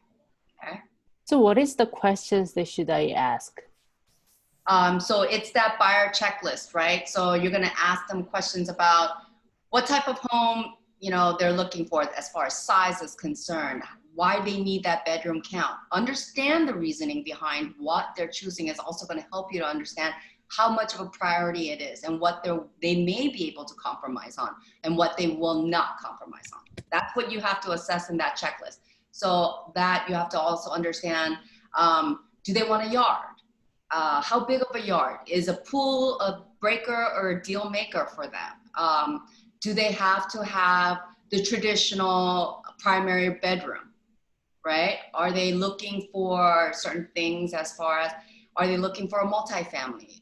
Okay. So what is the questions that should I ask? So it's that buyer checklist, right? So you're going to ask them questions about what type of home, you know, they're looking for as far as size is concerned, why they need that bedroom count. Understand the reasoning behind what they're choosing is also going to help you to understand how much of a priority it is and what they may be able to compromise on and what they will not compromise on. That's what you have to assess in that checklist. So that you have to also understand, do they want a yard? How big of a yard? Is a pool a breaker or a deal maker for them? Do they have to have the traditional primary bedroom, right? Are they looking for certain things as far as, are they looking for a multifamily?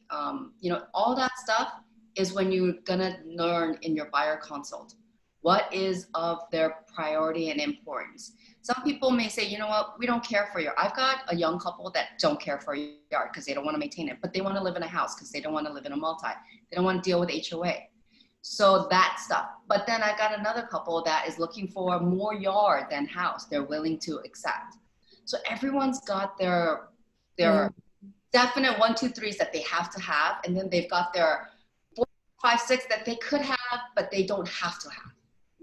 You know, all that stuff is when you're gonna learn in your buyer consult. What is of their priority and importance? Some people may say, you know what, we don't care for your, I've got a young couple that don't care for a yard because they don't want to maintain it, but they want to live in a house because they don't want to live in a multi. They don't want to deal with HOA. So that stuff. But then I got another couple that is looking for more yard than house. They're willing to accept. So everyone's got their definite 1, 2, 3s that they have to have. And then they've got their 4, 5, 6 that they could have, but they don't have to have.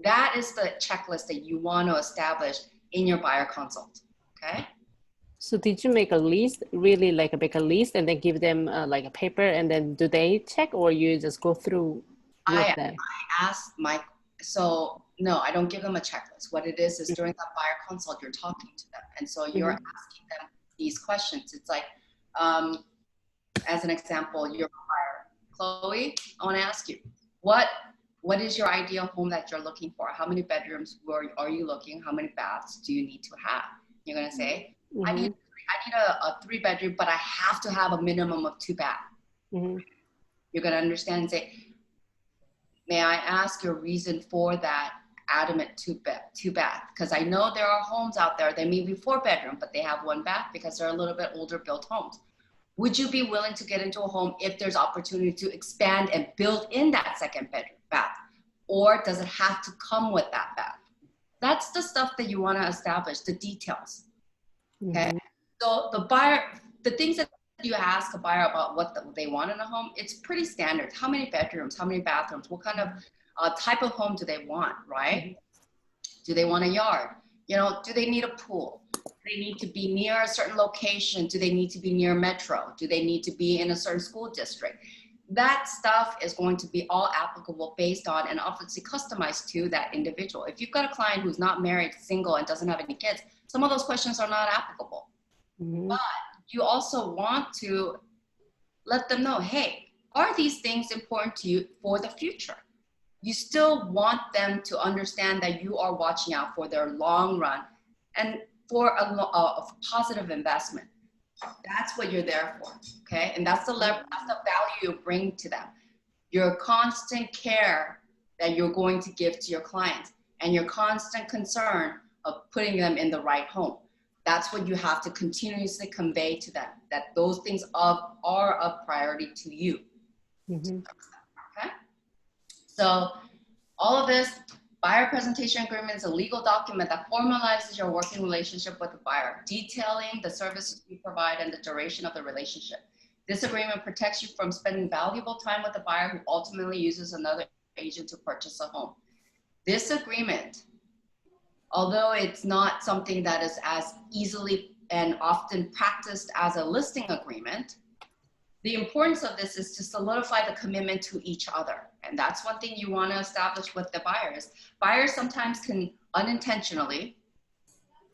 That is the checklist that you want to establish in your buyer consult, okay? So did you make a list, really like make a list and then give them like a paper and then do they check, or you just go through with them? I asked so no, I don't give them a checklist. What it is during that buyer consult, you're talking to them. And so you're asking them these questions. It's like, as an example, you're a buyer. Chloe, I want to ask you, what is your ideal home that you're looking for? How many bedrooms are you looking? How many baths do you need to have? You're going to say, I need a 3-bedroom, but I have to have a minimum of 2 baths. You're going to understand and say, may I ask your reason for that adamant 2 bath? Because I know there are homes out there that may be 4-bedroom, but they have 1 bath because they're a little bit older built homes. Would you be willing to get into a home if there's opportunity to expand and build in that 2nd bedroom bath? Or does it have to come with that bath? That's the stuff that you want to establish, the details. Okay. So the things that you ask a buyer about what they want in a home, it's pretty standard. How many bedrooms, how many bathrooms, what kind of type of home do they want, right? Do they want a yard? You know, do they need a pool? Do they need to be near a certain location? Do they need to be near metro? Do they need to be in a certain school district? That stuff is going to be all applicable based on and obviously customized to that individual. If you've got a client who's not married, single, and doesn't have any kids, some of those questions are not applicable. But you also want to let them know, hey, are these things important to you for the future? You still want them to understand that you are watching out for their long run and for a positive investment. That's what you're there for, okay? And that's the value you bring to them. Your constant care that you're going to give to your clients and your constant concern of putting them in the right home. That's what you have to continuously convey to them, that those things are of priority to you. Okay? So all of this, buyer presentation agreement is a legal document that formalizes your working relationship with the buyer, detailing the services you provide and the duration of the relationship. This agreement protects you from spending valuable time with the buyer who ultimately uses another agent to purchase a home. This agreement, although it's not something that is as easily and often practiced as a listing agreement, the importance of this is to solidify the commitment to each other. And that's one thing you want to establish with the buyers. Buyers sometimes can unintentionally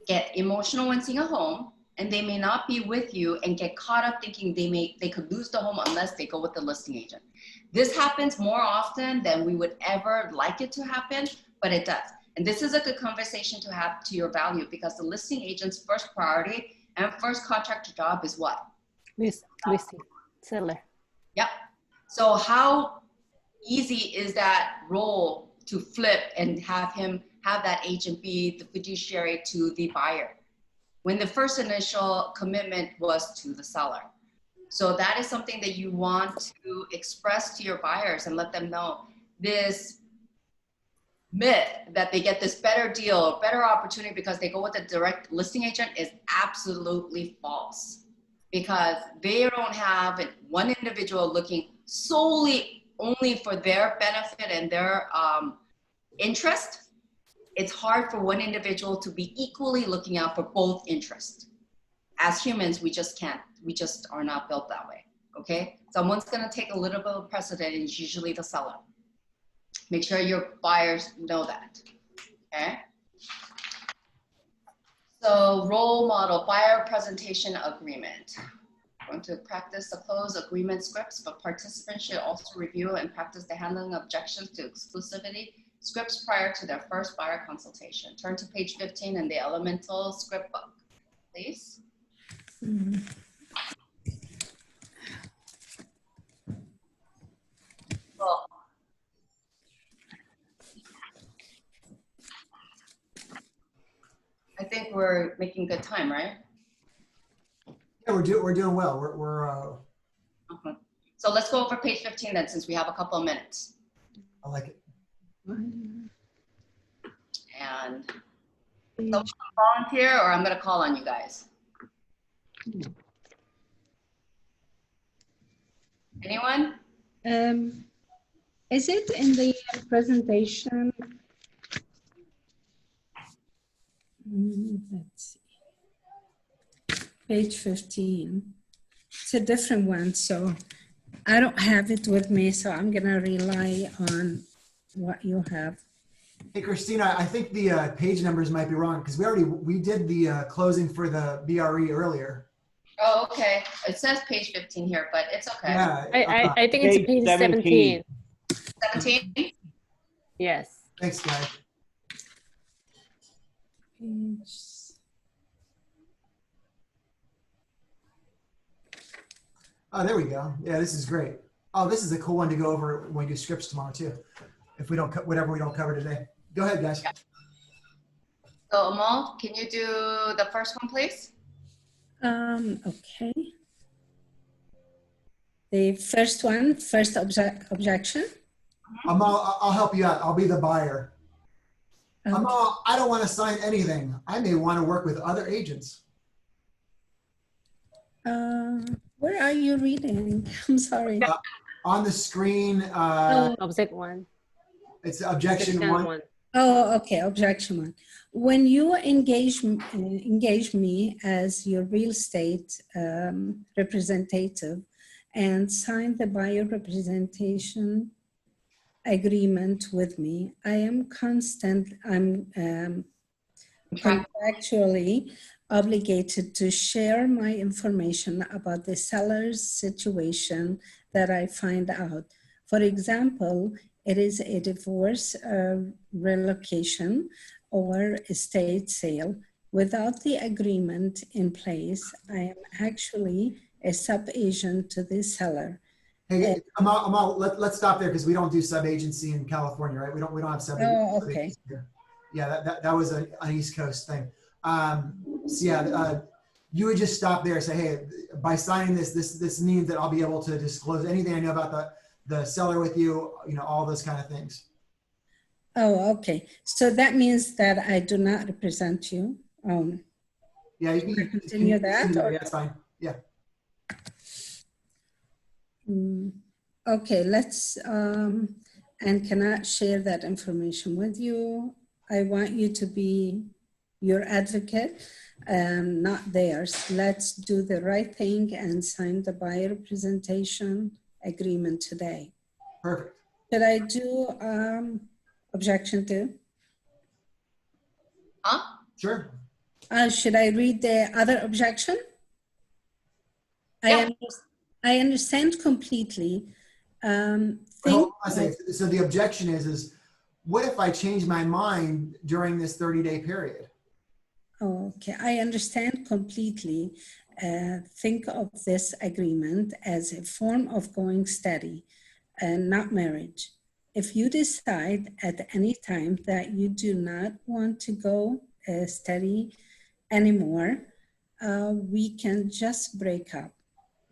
get emotional when seeing a home, and they may not be with you and get caught up thinking they could lose the home unless they go with the listing agent. This happens more often than we would ever like it to happen, but it does. And this is a good conversation to have to your value, because the listing agent's first priority and first contractor job is what? Listing seller. Yep. So how easy is that role to flip and have that agent be the fiduciary to the buyer when the first initial commitment was to the seller? So that is something that you want to express to your buyers and let them know. This myth that they get this better deal or better opportunity because they go with a direct listing agent is absolutely false, because they don't have one individual looking solely only for their benefit and their interest. It's hard for one individual to be equally looking out for both interests. As humans, we just can't. We just are not built that way, okay? Someone's gonna take a little bit of precedent, and it's usually the seller. Make sure your buyers know that, okay? So role model, buyer presentation agreement. Going to practice the close agreement scripts, but participants should also review and practice the handling objections to exclusivity scripts prior to their first buyer consultation. Turn to page 15 in the Elemental script book, please. Well, I think we're making good time, right? Yeah, we're doing well. Okay. So let's go over page 15 then, since we have a couple of minutes. I like it. And someone volunteer, or I'm going to call on you guys. Anyone? Is it in the presentation? Let's see. Page 15. It's a different one, so I don't have it with me, so I'm going to rely on what you have. Hey, Christina, I think the page numbers might be wrong because we did the closing for the BRE earlier. Oh, okay. It says page 15 here, but it's okay. Yeah. I think it's page 17. 17? Yes. Thanks, guys. Oh, there we go. Yeah, this is great. Oh, this is a cool one to go over when we do scripts tomorrow too. If we don't, whatever we don't cover today. Go ahead, guys. Yeah. So Amal, can you do the first one, please? Okay. The first one, first objection. Amal, I'll help you out. I'll be the buyer. Okay. Amal, I don't want to sign anything. I may want to work with other agents. Where are you reading? I'm sorry. On the screen, Object one. it's objection one. Oh, okay. Objection one. When you engage me as your real estate representative and sign the buyer representation agreement with me, I am contractually obligated to share my information about the seller's situation that I find out. For example, it is a divorce, relocation, or estate sale. Without the agreement in place, I am actually a sub-agent to the seller. Hey, Amal, let's stop there because we don't do sub-agency in California, right? We don't have sub-agency. Oh, okay. Here. Yeah, that was an East Coast thing. So yeah, you would just stop there and say, hey, by signing this means that I'll be able to disclose anything I know about the seller with you, all those kind of things. Oh, okay. So that means that I do not represent you. Yeah, you can continue that. Yeah, that's fine. Yeah. Okay, let's, and cannot share that information with you. I want you to be your advocate, not theirs. Let's do the right thing and sign the buyer representation agreement today. Perfect. Should I do objection 2? Huh? Sure. Should I read the other objection? Yeah. I understand completely. Hold on a second. So the objection is what if I change my mind during this 30-day period? Okay, I understand completely. think of this agreement as a form of going steady and not marriage. If you decide at any time that you do not want to go steady anymore, we can just break up.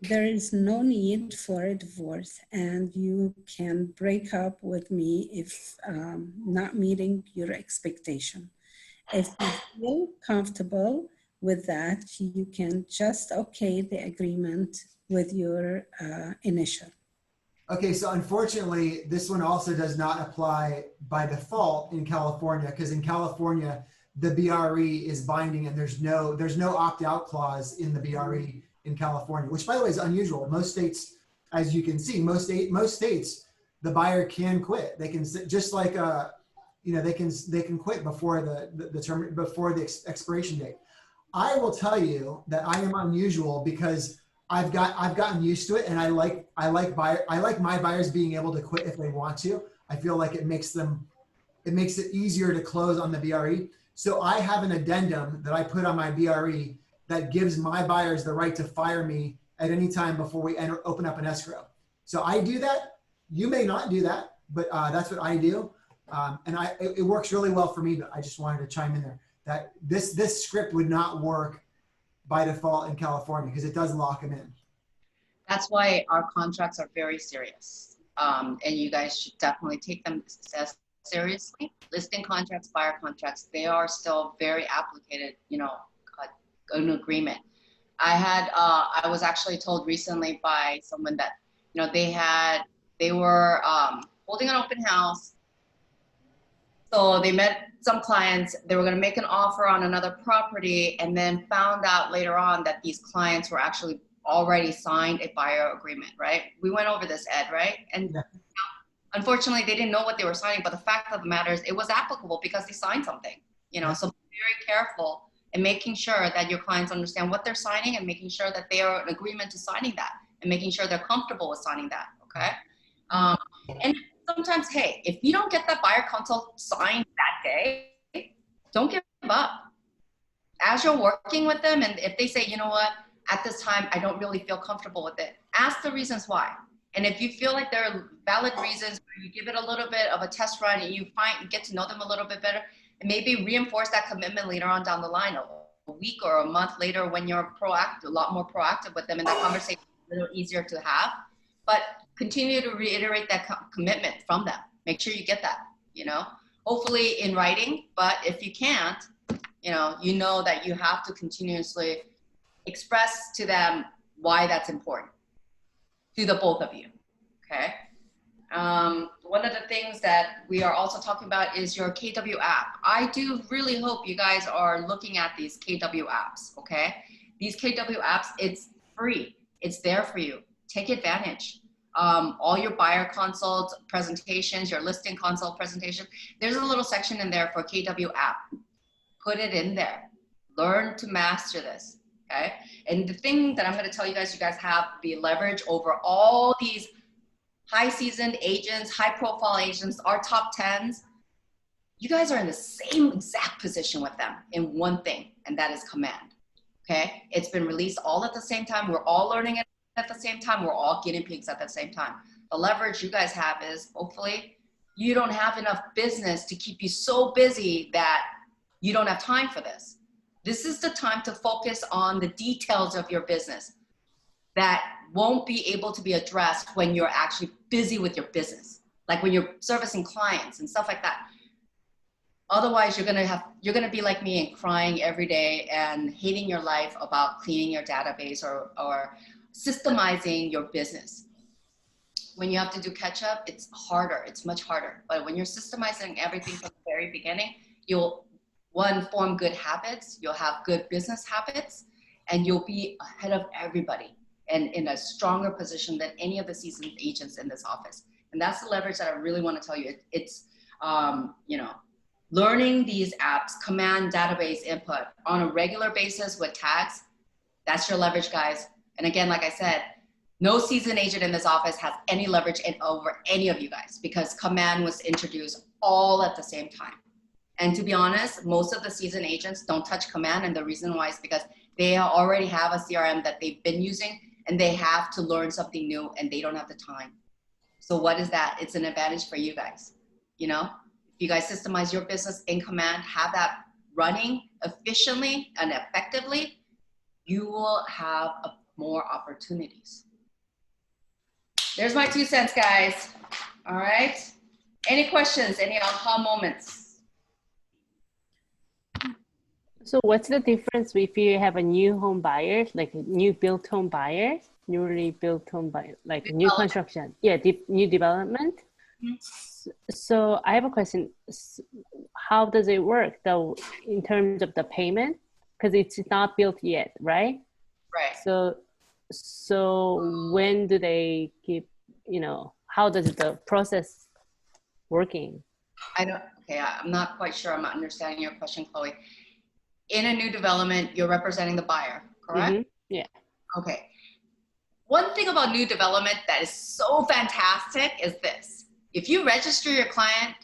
There is no need for a divorce, and you can break up with me if not meeting your expectation. If you feel comfortable with that, you can just okay the agreement with your initial. Okay, so unfortunately, this one also does not apply by default in California, because in California, the BRE is binding and there's no opt-out clause in the BRE in California, which by the way is unusual. Most states, as you can see, most states, the buyer can quit. They can, just like they can quit before the term, before the expiration date. I will tell you that I am unusual because I've gotten used to it, and I like my buyers being able to quit if they want to. I feel like it makes it easier to close on the BRE. So I have an addendum that I put on my BRE that gives my buyers the right to fire me at any time before we open up an escrow. So I do that. You may not do that, but that's what I do. And it works really well for me, but I just wanted to chime in there that this script would not work by default in California because it does lock them in. That's why our contracts are very serious. And you guys should definitely take them seriously. Listing contracts, buyer contracts, they are still very applicated, an agreement. I was actually told recently by someone that, they were holding an open house. So they met some clients, they were going to make an offer on another property, and then found out later on that these clients were actually already signed a buyer agreement, right? We went over this, Ed, right? And yeah. Unfortunately, they didn't know what they were signing, but the fact of the matter is it was applicable because they signed something, Yeah. So be very careful in making sure that your clients understand what they're signing and making sure that they are in agreement to signing that and making sure they're comfortable with signing that, okay? And sometimes, hey, if you don't get that buyer consult signed that day, don't give up. As you're working with them, and if they say, you know what, at this time, I don't really feel comfortable with it, ask the reasons why. And if you feel like there are valid reasons, you give it a little bit of a test run and you get to know them a little bit better, and maybe reinforce that commitment later on down the line, a week or a month later when you're proactive, a lot more proactive with them, and that conversation is a little easier to have. But continue to reiterate that commitment from them. Make sure you get that, hopefully in writing, but if you can't, you know that you have to continuously express to them why that's important to the both of you, okay? One of the things that we are also talking about is your KW app. I do really hope you guys are looking at these KW apps, okay? These KW apps, it's free. It's there for you. Take advantage. All your buyer consult presentations, your listing consult presentation, there's a little section in there for KW app. Put it in there. Learn to master this, okay? And the thing that I'm gonna tell you guys have the leverage over all these high seasoned agents, high profile agents, our top 10s. You guys are in the same exact position with them in one thing, and that is command, okay? It's been released all at the same time. We're all learning it at the same time. We're all guinea pigs at the same time. The leverage you guys have is hopefully you don't have enough business to keep you so busy that you don't have time for this. This is the time to focus on the details of your business that won't be able to be addressed when you're actually busy with your business, like when you're servicing clients and stuff like that. Otherwise, you're gonna be like me and crying every day and hating your life about cleaning your database or systemizing your business. When you have to do catch up, it's harder, it's much harder. But when you're systemizing everything from the very beginning, you'll form good habits, you'll have good business habits, and you'll be ahead of everybody and in a stronger position than any of the seasoned agents in this office. And that's the leverage that I really want to tell you. It's learning these apps, command database input on a regular basis with tags. That's your leverage, guys. And again, like I said, no seasoned agent in this office has any leverage over any of you guys because command was introduced all at the same time. And to be honest, most of the seasoned agents don't touch command, and the reason why is because They already have a CRM that they've been using, and they have to learn something new, and they don't have the time. So what is that? It's an advantage for you guys. You know, if you guys systemize your business in Command, have that running efficiently and effectively, you will have more opportunities. There's my 2 cents, guys. All right. Any questions? Any aha moments? So what's the difference if you have a new home buyer, like a new built home buyer, newly built home buyer, like new construction? Yeah, new development. So I have a question. How does it work though in terms of the payment? Because it's not built yet, right? Right. So when do they keep, you know, how does the process working? Okay, I'm not quite sure I'm not understanding your question, Chloe. In a new development, you're representing the buyer, correct? Mm-hmm. Yeah. Okay. One thing about new development that is so fantastic is this. If you register your client,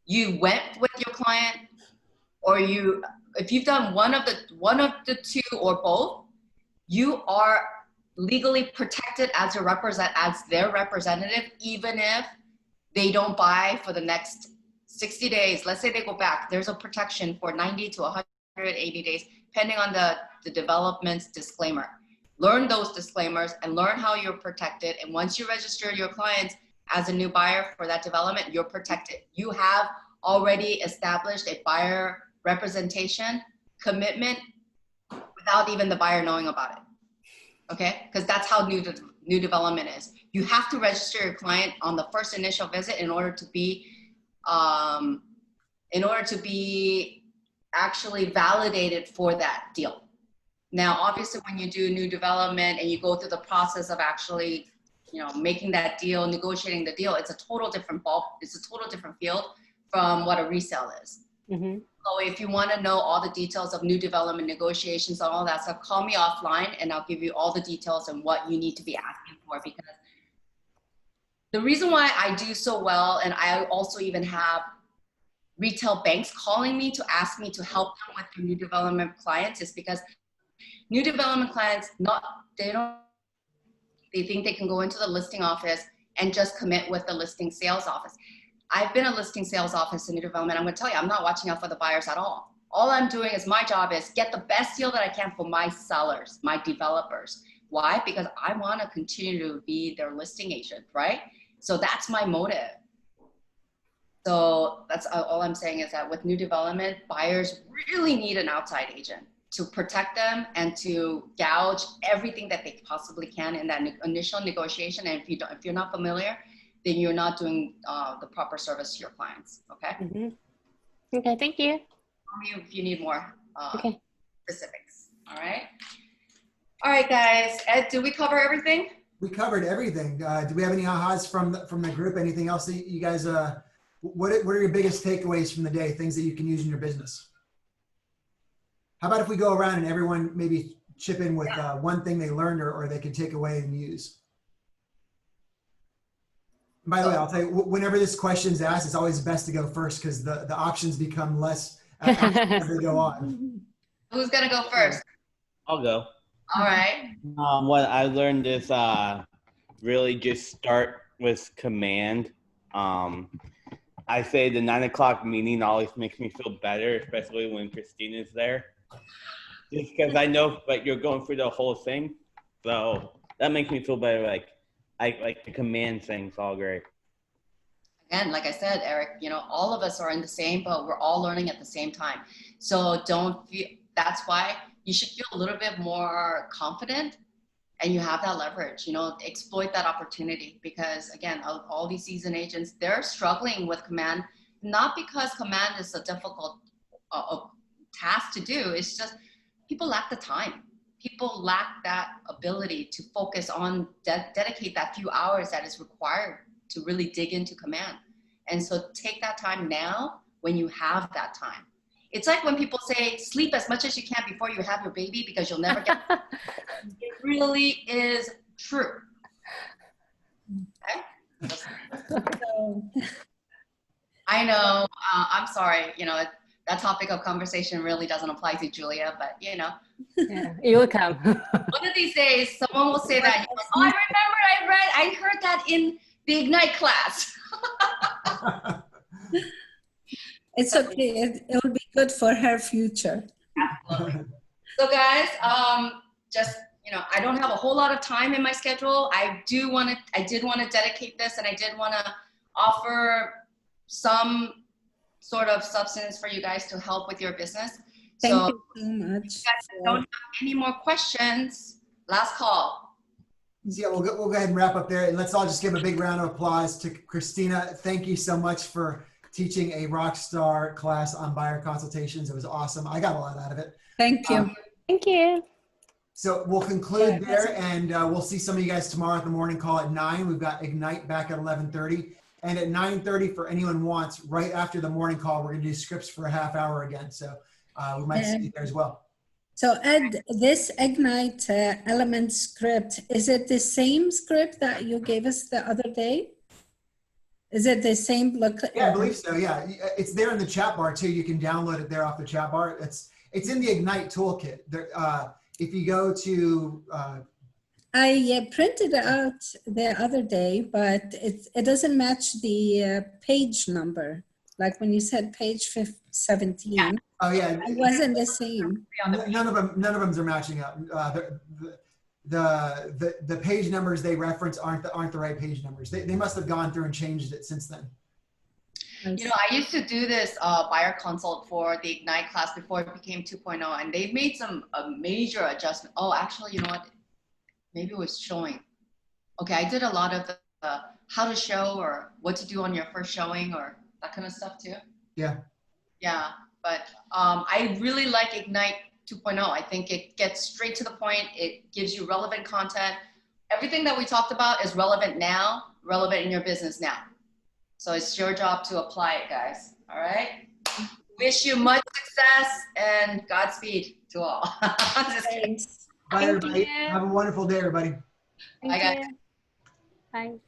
you went with your client, or if you've done one of the two or both, you are legally protected as their representative, even if they don't buy for the next 60 days. Let's say they go back. There's a protection for 90 to 180 days, depending on the development's disclaimer. Learn those disclaimers and learn how you're protected. And once you register your clients as a new buyer for that development, you're protected. You have already established a buyer representation commitment without even the buyer knowing about it. Okay, because that's how new development is. You have to register your client on the first initial visit in order to be actually validated for that deal. Now, obviously, when you do new development and you go through the process of actually, you know, making that deal, negotiating the deal, it's a total different field from what a resale is. Mm-hmm. So if you want to know all the details of new development negotiations and all that stuff, call me offline and I'll give you all the details and what you need to be asking for. Because the reason why I do so well, and I also even have retail banks calling me to ask me to help them with their new development clients, is because new development clients, they think they can go into the listing office and just commit with the listing sales office. I've been a listing sales office in new development. I'm going to tell you, I'm not watching out for the buyers at all. All I'm doing is my job is get the best deal that I can for my sellers, my developers. Why? Because I want to continue to be their listing agent, right? So that's my motive. So that's all I'm saying, is that with new development, buyers really need an outside agent to protect them and to gouge everything that they possibly can in that initial negotiation. And if you're not familiar, then you're not doing the proper service to your clients. Okay. Mm-hmm. Okay. Thank you. Tell me if you need more okay. specifics. All right. All right, guys. Ed, did we cover everything? We covered everything. Do we have any ahas from the group? Anything else that you guys? What are your biggest takeaways from the day? Things that you can use in your business. How about if we go around and everyone maybe chip in with one thing they learned or they can take away and use? By the way, I'll tell you, whenever this question's asked, it's always best to go first because the options become less as they go on. Who's gonna go first? I'll go. All right. What I learned is really just start with Command. I say the 9 o'clock meeting always makes me feel better, especially when Christina's there. Just because I know like you're going through the whole thing. So that makes me feel better. Like the Command thing's all great. Again, like I said, Eric, you know, all of us are in the same boat. We're all learning at the same time. So that's why you should feel a little bit more confident and you have that leverage, you know, exploit that opportunity, because again, all these seasoned agents, they're struggling with Command, not because Command is a difficult task to do. It's just people lack the time. People lack that ability to focus on, dedicate that few hours that is required to really dig into Command. And so take that time now when you have that time. It's like when people say, sleep as much as you can before you have your baby because you'll never get it really is true. Okay? I know, I'm sorry, you know, that topic of conversation really doesn't apply to Julia, but you know. Yeah, it will come. One of these days, someone will say that. Oh, I remember I heard that in the Ignite class. It's okay. It will be good for her future. Absolutely. So guys, just, you know, I don't have a whole lot of time in my schedule. I did want to dedicate this, and I did want to offer some sort of substance for you guys to help with your business. Thank So you so much. if you guys don't have any more questions, last call. So yeah, we'll go ahead and wrap up there. And let's all just give a big round of applause to Christina. Thank you so much for teaching a rock star class on buyer consultations. It was awesome. I got a lot out of it. Thank you. Thank you. So we'll conclude there, and we'll see some of you guys tomorrow at the morning call at 9. We've got Ignite back at 11:30. And at 9:30, for anyone who wants, right after the morning call, we're going to do scripts for a half hour again. So we might see you there as well. So Ed, this Ignite element script, is it the same script that you gave us the other day? Is it the same look? Yeah, I believe so. Yeah, it's there in the chat bar too. You can download it there off the chat bar. It's in the Ignite toolkit. There, if you go to I printed it out the other day, but it doesn't match the page number. Like when you said page 17, Yeah. oh yeah, it wasn't the same. none of them are matching up. The page numbers they reference aren't the right page numbers. They must have gone through and changed it since then. You know, I used to do this buyer consult for the Ignite class before it became 2.0, and they made a major adjustment. Oh, actually, you know what? Maybe it was showing. Okay, I did a lot of the how to show or what to do on your first showing or that kind of stuff too. Yeah. Yeah, but I really like Ignite 2.0. I think it gets straight to the point. It gives you relevant content. Everything that we talked about is relevant now, relevant in your business now. So it's your job to apply it, guys. All right. Wish you much success and Godspeed to all. Just kidding. Thanks. Bye, Thank everybody. you. Have a wonderful day, everybody. Thank Bye, guys. you. Bye.